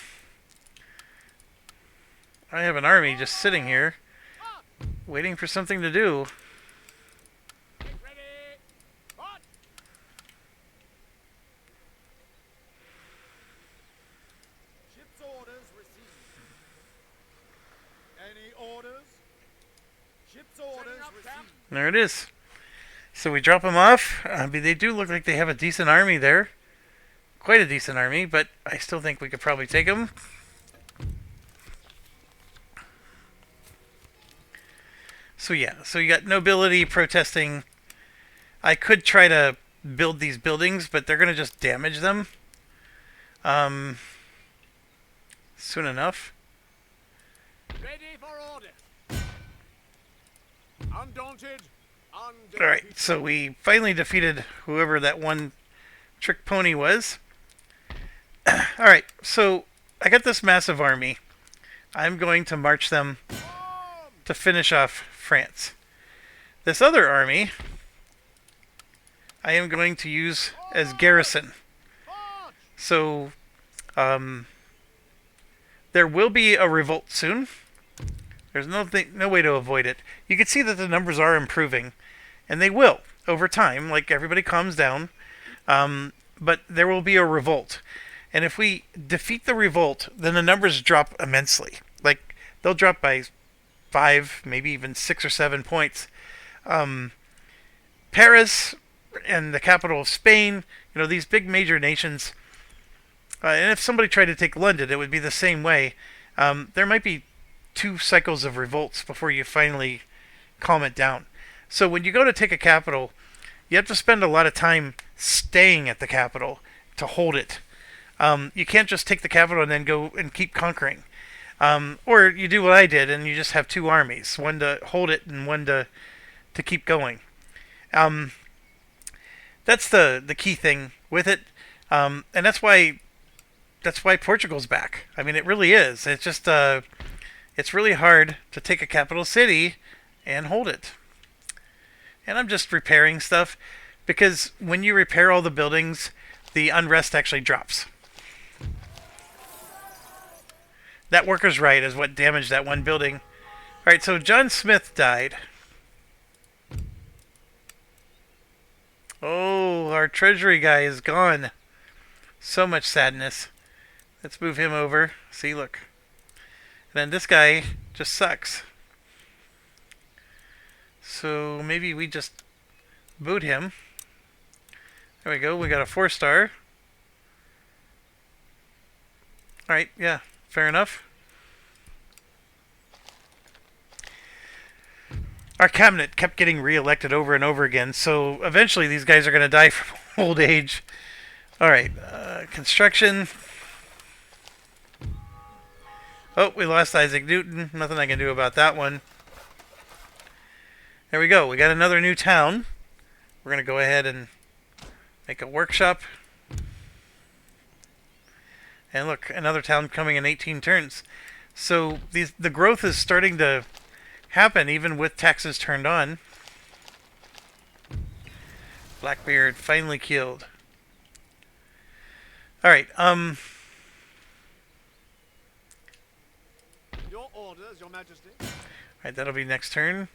I have an army just sitting here, waiting for something to do. Get ready. March. Ship's orders received. Any orders? Ship's orders received. There it is. So we drop them off. They do look like they have a decent army there. Quite a decent army, but I still think we could probably take them. So yeah, so you got nobility protesting. I could try to build these buildings, but they're going to just damage them. Soon enough. Ready for order. Undaunted. Undefeated. Alright, so we finally defeated whoever that one trick pony was. Alright, so I got this massive army. I'm going to march them to finish off France. This other army I am going to use as garrison. March! So, um, there will be a revolt soon. There's no way to avoid it. You can see that the numbers are improving, and they will over time. Like everybody calms down, but there will be a revolt, and if we defeat the revolt, then the numbers drop immensely. Like they'll drop by 5, maybe even 6 or 7 points. Paris and the capital of Spain, these big major nations. And if somebody tried to take London, it would be the same way. There might be 2 cycles of revolts before you finally calm it down. So when you go to take a capital, you have to spend a lot of time staying at the capital to hold it. You can't just take the capital and then go and keep conquering. Or you do what I did and you just have 2 armies, one to hold it and one to keep going. That's the key thing with it, and that's why Portugal's back. I mean, it really is. It's just it's really hard to take a capital city and hold it. And I'm just repairing stuff because when you repair all the buildings, the unrest actually drops. That worker's right is what damaged that one building. All right, so John Smith died. Oh, our treasury guy is gone. So much sadness. Let's move him over. See, look. And then this guy just sucks. So maybe we just boot him. There we go. We got a 4-star. Alright, yeah. Fair enough. Our cabinet kept getting re-elected over and over again, so eventually these guys are going to die from old age. Alright, construction. Oh, we lost Isaac Newton. Nothing I can do about that one. There we go. We got another new town. We're going to go ahead and make a workshop. And look, another town coming in 18 turns. So the growth is starting to happen even with taxes turned on. Blackbeard finally killed. Alright, Your orders, Your Majesty. Alright, that'll be next turn.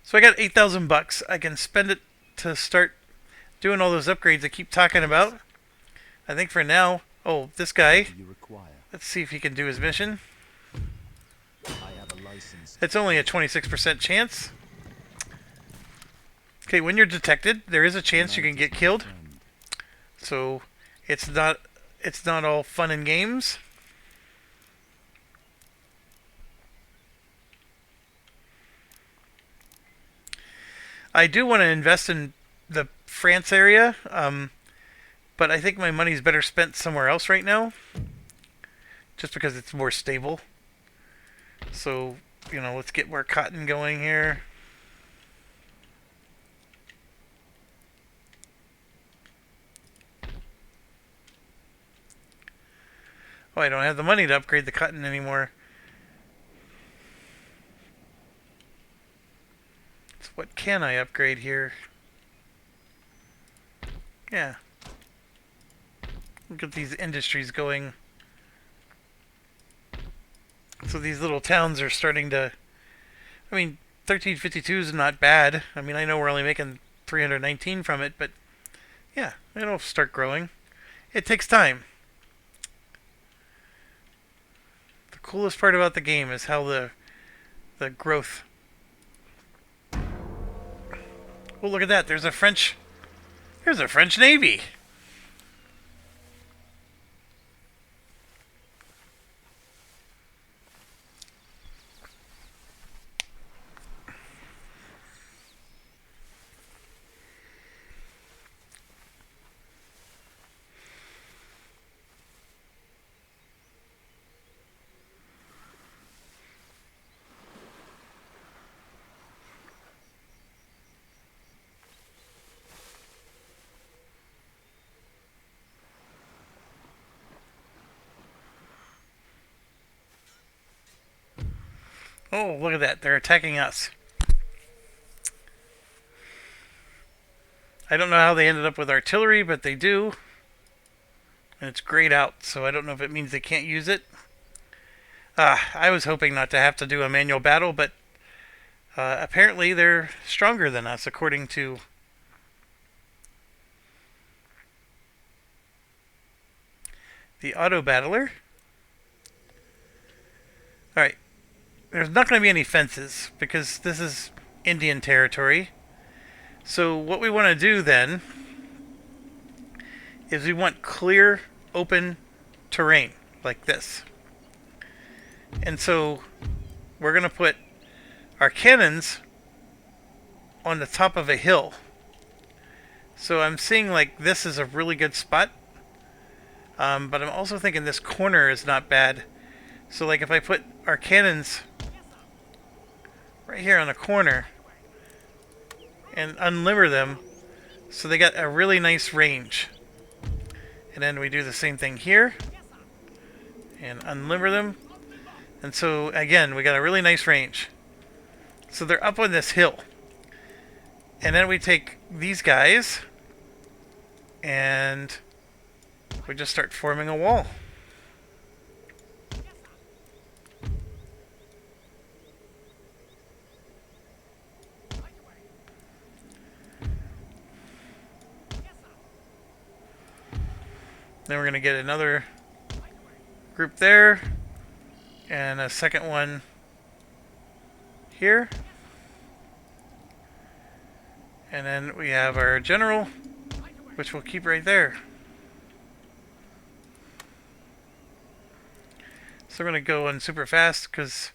So I got $8,000. I can spend it to start doing all those upgrades I keep talking about. I think for now. Oh, this guy. You require. Let's see if he can do his mission. I have a license. It's only a 26% chance. Okay, when you're detected, there is a chance you can get killed. So it's not all fun and games. I do want to invest in the France area, but I think my money's better spent somewhere else right now, just because it's more stable. So, let's get more cotton going here. Oh, I don't have the money to upgrade the cotton anymore. So what can I upgrade here? Yeah. Get these industries going. So these little towns are starting to... I mean, 1352 is not bad. I mean, I know we're only making 319 from it, but yeah, it'll start growing. It takes time. The coolest part about the game is how the growth... Oh, look at that. There's a French Navy. Oh, look at that. They're attacking us. I don't know how they ended up with artillery, but they do. And it's grayed out, so I don't know if it means they can't use it. I was hoping not to have to do a manual battle, but apparently they're stronger than us, according to the auto battler. Alright, there's not going to be any fences, because this is Indian territory. So what we want to do then is we want clear, open terrain, like this. And so we're going to put our cannons on the top of a hill. So I'm seeing like this is a really good spot. But I'm also thinking this corner is not bad. So like if I put our cannons right here on the corner and unlimber them, so they got a really nice range. And then we do the same thing here and unlimber them. And so again, we got a really nice range. So they're up on this hill. And then we take these guys and we just start forming a wall. Then we're going to get another group there and a second one here. And then we have our general, which we'll keep right there. So we're going to go in super fast because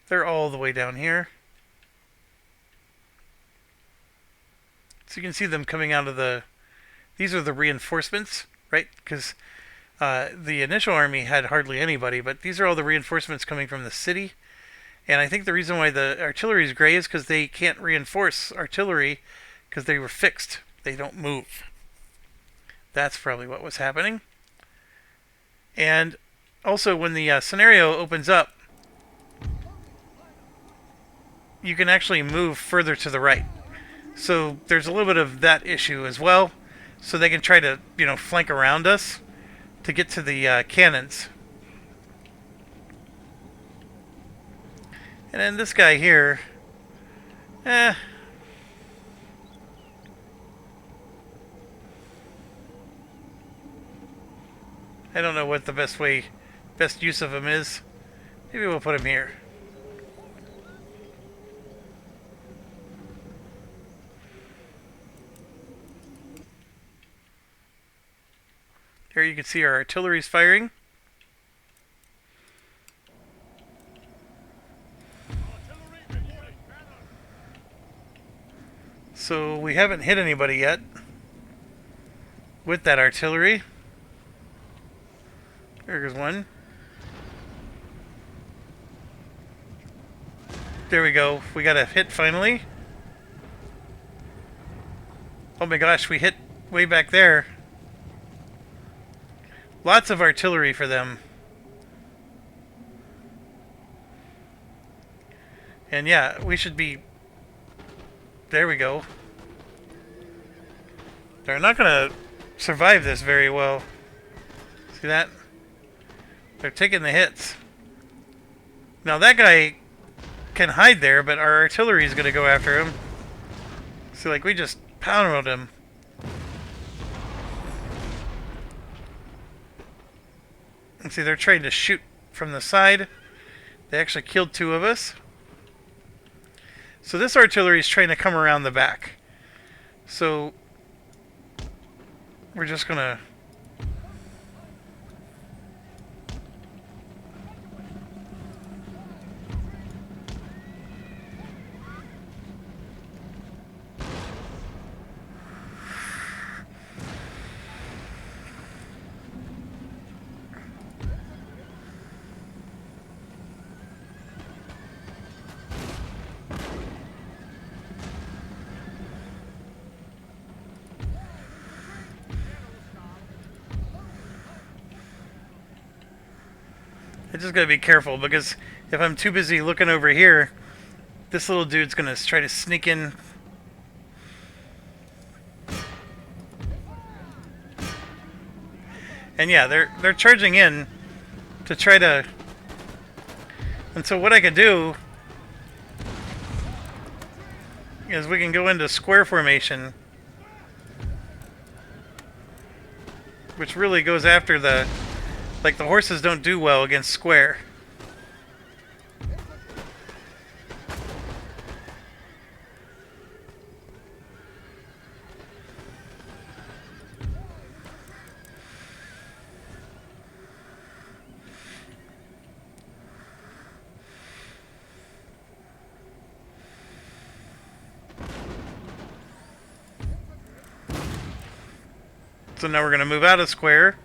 they're all the way down here. So you can see them coming out of the... These are the reinforcements, right? Because the initial army had hardly anybody, but these are all the reinforcements coming from the city. And I think the reason why the artillery is gray is because they can't reinforce artillery because they were fixed. They don't move. That's probably what was happening. And also when the scenario opens up, you can actually move further to the right. So there's a little bit of that issue as well. So they can try to, flank around us to get to the cannons. And then this guy here, I don't know what the best use of him is. Maybe we'll put him here. There you can see our artillery's firing. So we haven't hit anybody yet with that artillery. There goes one. There we go. We got a hit finally. Oh my gosh, we hit way back there. Lots of artillery for them. And yeah, we should be... There we go. They're not going to survive this very well. See that? They're taking the hits. Now that guy can hide there, but our artillery is going to go after him. See, like, we just pounded him. And see, they're trying to shoot from the side. They actually killed 2 of us. So this artillery is trying to come around the back. So we're just gonna... I just gotta be careful because if I'm too busy looking over here, this little dude's gonna try to sneak in. And yeah, they're charging in to try to. And so what I could do is we can go into square formation, which really goes after the, like, the horses don't do well against square. So now we're going to move out of square.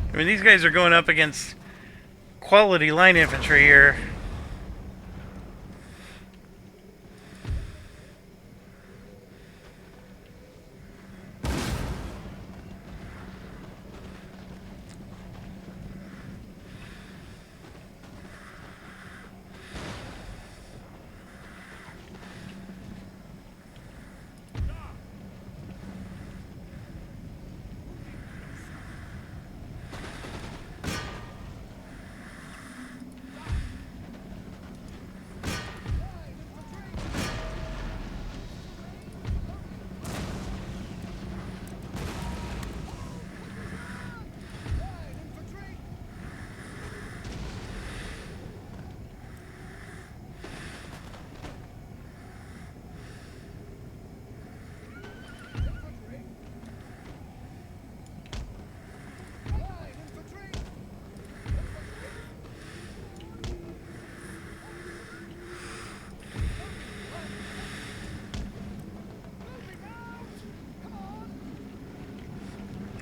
I mean, these guys are going up against quality line infantry here.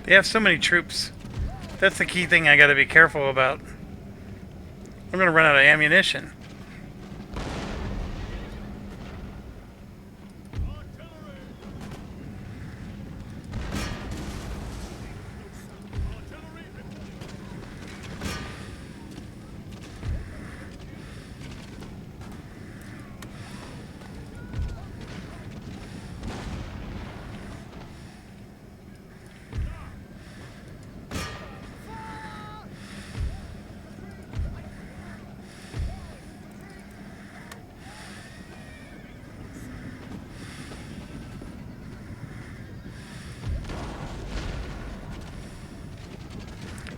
They have so many troops. That's the key thing I gotta be careful about. I'm gonna run out of ammunition.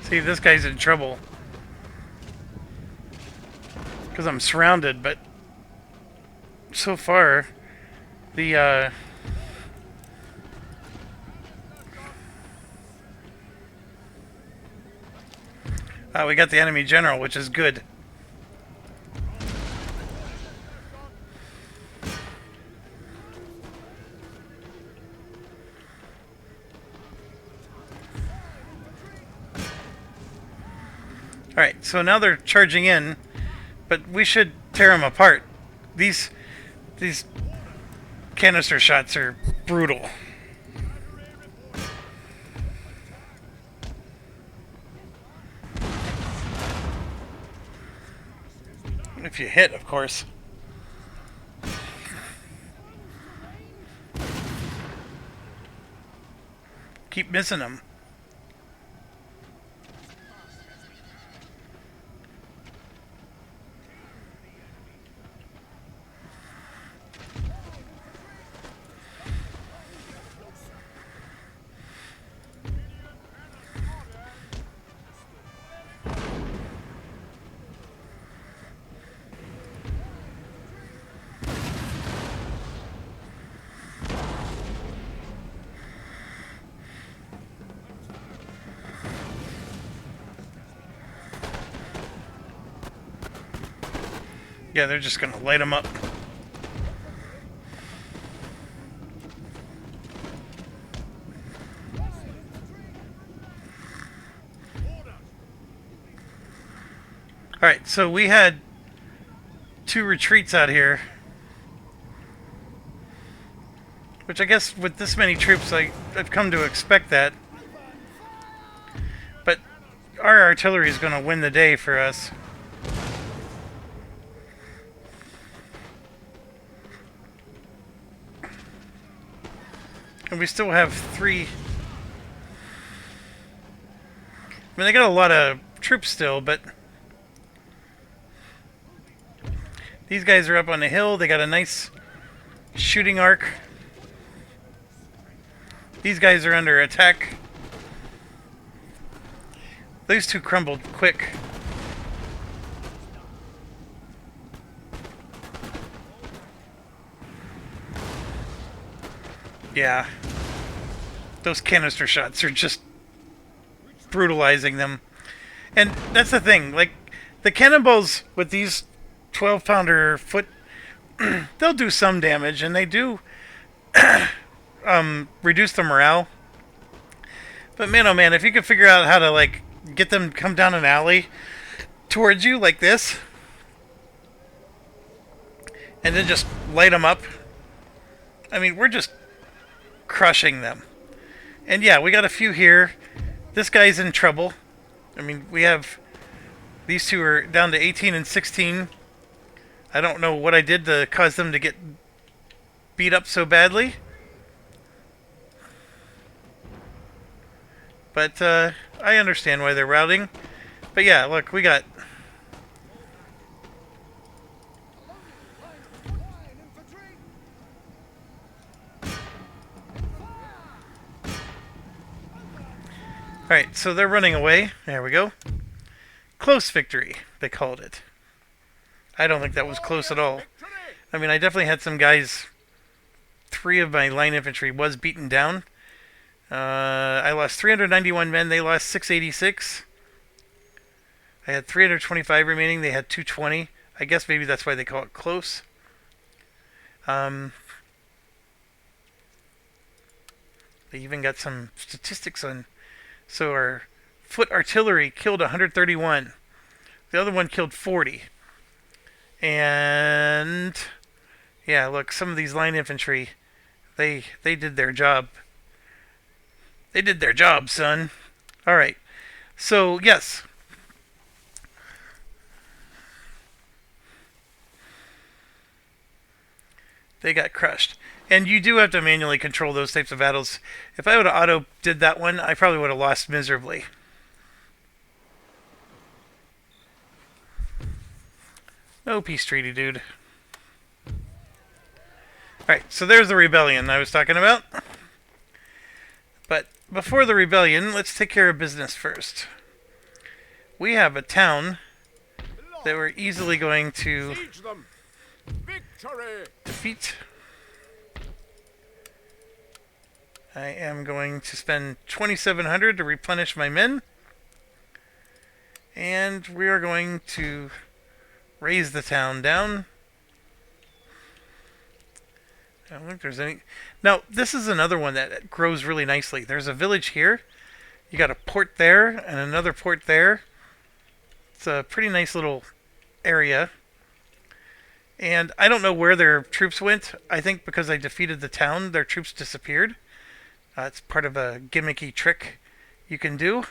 See, this guy's in trouble. Because I'm surrounded, but so far, the, we got the enemy general, which is good. Alright, so now they're charging in, but we should tear them apart. These canister shots are brutal. If you hit, of course. Keep missing them. Yeah, they're just gonna light them up. Alright, so we had 2 retreats out here. Which I guess with this many troops, I've come to expect that. But our artillery is going to win the day for us. And we still have 3... I mean, they got a lot of troops still, but... These guys are up on the hill. They got a nice shooting arc. These guys are under attack. Those 2 crumbled quick. Yeah. Those canister shots are just brutalizing them. And that's the thing. Like, the cannonballs with these 12-pounder foot, they'll do some damage, and they do reduce the morale. But man, oh man, if you could figure out how to, like, get them to come down an alley towards you like this, and then just light them up. I mean, we're just crushing them. And yeah, we got a few here. This guy's in trouble. I mean, we have... These 2 are down to 18 and 16. I don't know what I did to cause them to get beat up so badly. But I understand why they're routing. But yeah, look, we got... Alright, so they're running away. There we go. Close victory, they called it. I don't think that was close at all. I mean, I definitely had some guys... 3 of my line infantry was beaten down. I lost 391 men. They lost 686. I had 325 remaining. They had 220. I guess maybe that's why they call it close. They even got some statistics on... So our foot artillery killed 131. The other one killed 40. And... yeah, look, some of these line infantry, they did their job. They did their job, son. Alright. So, yes. They got crushed. And you do have to manually control those types of battles. If I would have auto did that one, I probably would have lost miserably. No peace treaty, dude. Alright, so there's the rebellion I was talking about. But before the rebellion, let's take care of business first. We have a town that we're easily going to defeat. I am going to spend 2,700 to replenish my men. And we are going to raise the town down. I don't think there's any... Now, this is another one that grows really nicely. There's a village here. You got a port there and another port there. It's a pretty nice little area. And I don't know where their troops went. I think because I defeated the town, their troops disappeared. It's part of a gimmicky trick you can do.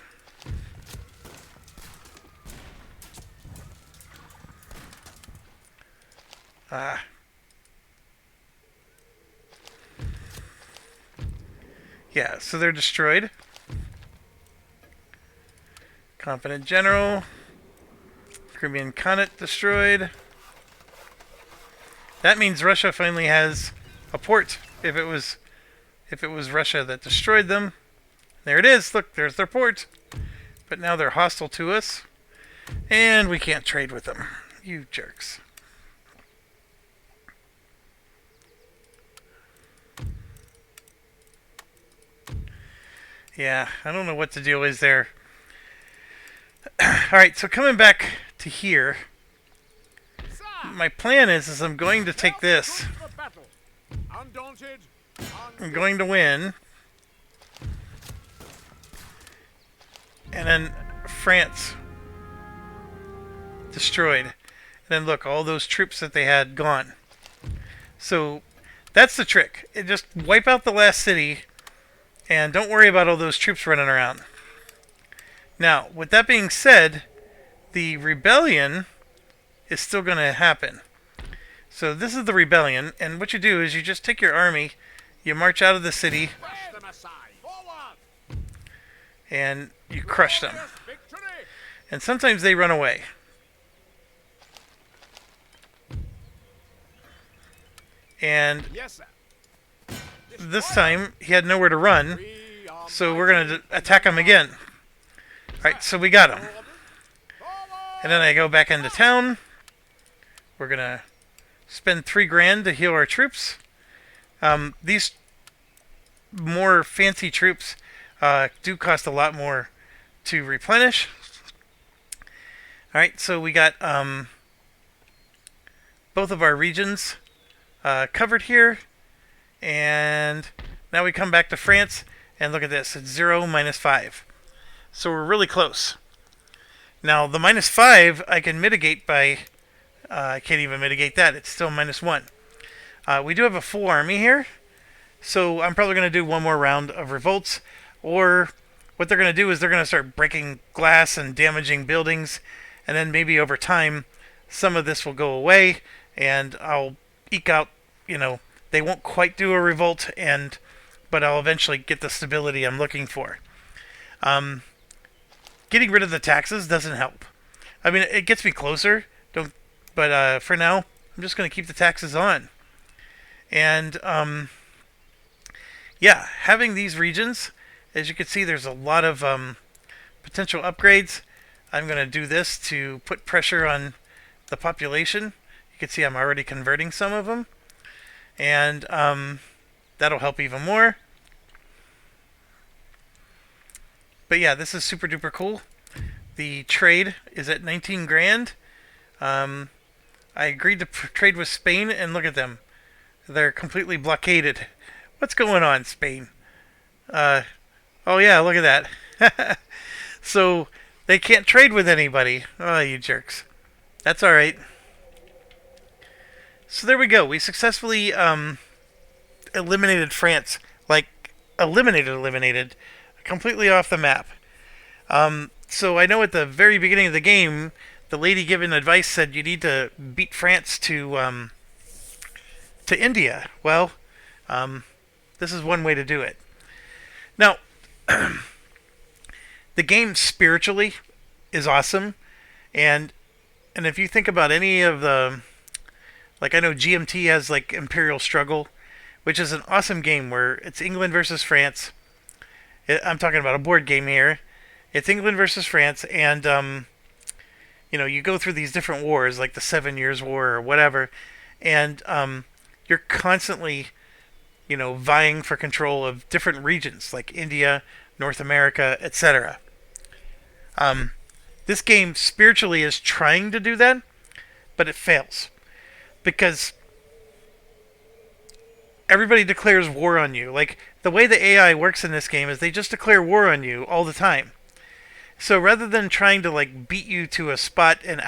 Yeah, so they're destroyed. Confident General. Crimean Khanate destroyed. That means Russia finally has a port. If it was Russia that destroyed them. There it is. Look, there's their port. But now they're hostile to us. And we can't trade with them. You jerks. Yeah, I don't know what the deal is there. Alright, so coming back to here. my plan is I'm going to take this. To the battle. Undaunted. I'm going to win. And then France destroyed. And then look, all those troops that they had gone. So that's the trick. Just wipe out the last city and don't worry about all those troops running around. Now, with that being said, the rebellion is still going to happen. So this is the rebellion, and what you do is you just take your army, you march out of the city, Push them aside. Forward. and you crush them. Victory. And sometimes they run away. And Yes, sir. this time, he had nowhere to run, We are so we're going to attack him again. Alright, so we got him. And then I go back into town. We're going to spend $3,000 to heal our troops. These more fancy troops do cost a lot more to replenish. Alright, so we got both of our regions covered here. And now we come back to France, and look at this. It's 0 minus 5. So we're really close. Now, the minus 5 I can mitigate by... I can't even mitigate that. It's still minus 1. We do have a full army here. So I'm probably going to do one more round of revolts. Or what they're going to do is they're going to start breaking glass and damaging buildings. And then maybe over time, some of this will go away. And I'll eke out, they won't quite do a revolt, but I'll eventually get the stability I'm looking for. Getting rid of the taxes doesn't help. I mean, it gets me closer, but for now, I'm just going to keep the taxes on. And, yeah, having these regions, as you can see, there's a lot of potential upgrades. I'm going to do this to put pressure on the population. You can see I'm already converting some of them. And that'll help even more. But yeah, this is super duper cool. The trade is at 19 grand. I agreed to trade with Spain, and look at them. They're completely blockaded. What's going on, Spain? Oh yeah, look at that. So they can't trade with anybody. Oh, you jerks. That's alright. So there we go. We successfully eliminated France. Like, eliminated. Completely off the map. So I know at the very beginning of the game, the lady giving advice said you need to beat France to India. Well, this is one way to do it. Now, the game spiritually is awesome. And if you think about any of the... Like, I know GMT has, like, Imperial Struggle, which is an awesome game where it's England versus France. I'm talking about a board game here. It's England versus France, and, you go through these different wars, like the 7 Years' War or whatever, and you're constantly, vying for control of different regions, like India, North America, etc. This game spiritually is trying to do that, but it fails. Because everybody declares war on you. Like, the way the AI works in this game is they just declare war on you all the time. So rather than trying to, like, beat you to a spot and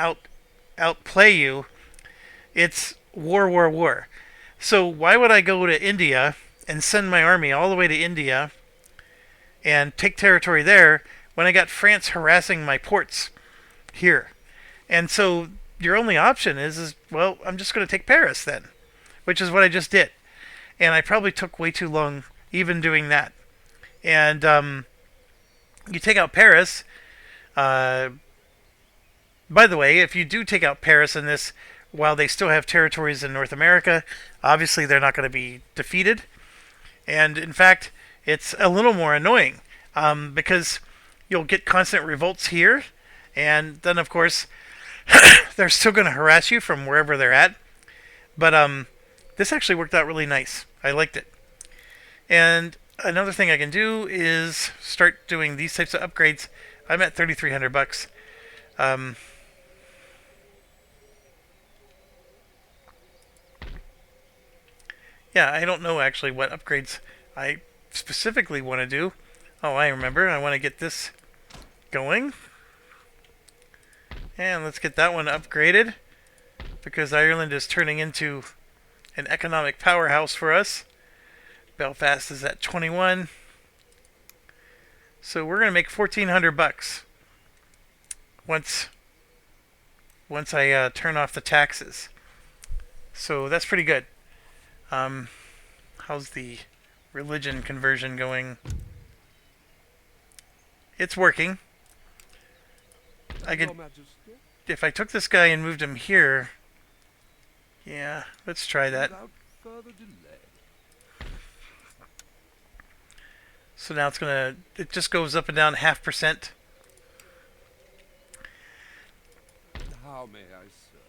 outplay you, it's war. So why would I go to India and send my army all the way to India and take territory there when I got France harassing my ports here? And so your only option is well, I'm just going to take Paris then, which is what I just did. And I probably took way too long even doing that. And you take out Paris. By the way, if you do take out Paris in this, while they still have territories in North America, obviously they're not going to be defeated. And in fact, it's a little more annoying because you'll get constant revolts here. And then, of course, they're still going to harass you from wherever they're at. But this actually worked out really nice. I liked it. And another thing I can do is start doing these types of upgrades. I'm at $3,300. Yeah, I don't know actually what upgrades I specifically want to do. Oh, I remember. I want to get this going. And let's get that one upgraded, because Ireland is turning into an economic powerhouse for us. Belfast is at 21. So we're going to make 1,400 bucks once I turn off the taxes. So that's pretty good. How's the religion conversion going? It's working. I could, Your Majesty. if I took this guy and moved him here. Yeah, let's try that. Without further delay. So now it just goes up and down 0.5%. How may I serve?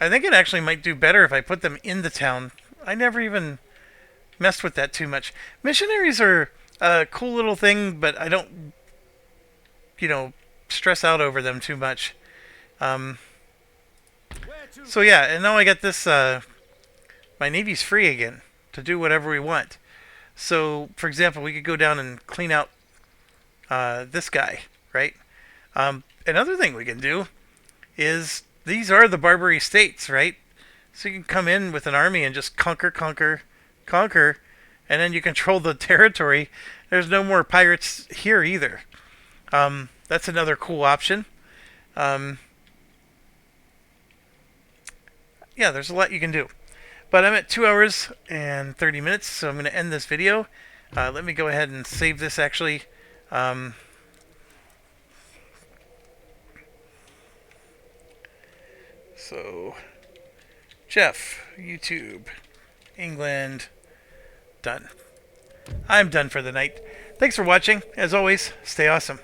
I think it actually might do better if I put them in the town. I never even messed with that too much. Missionaries are a cool little thing, but I don't, stress out over them too much. Where to? So yeah, and now I got this, my Navy's free again to do whatever we want. So, for example, we could go down and clean out this guy, right? Another thing we can do is, these are the Barbary states, right? So you can come in with an army and just conquer, and then you control the territory. There's no more pirates here either. That's another cool option. Yeah, there's a lot you can do. But I'm at 2 hours and 30 minutes, so I'm going to end this video. Let me go ahead and save this actually. So, Jeff, YouTube, England, done. I'm done for the night. Thanks for watching. As always, stay awesome.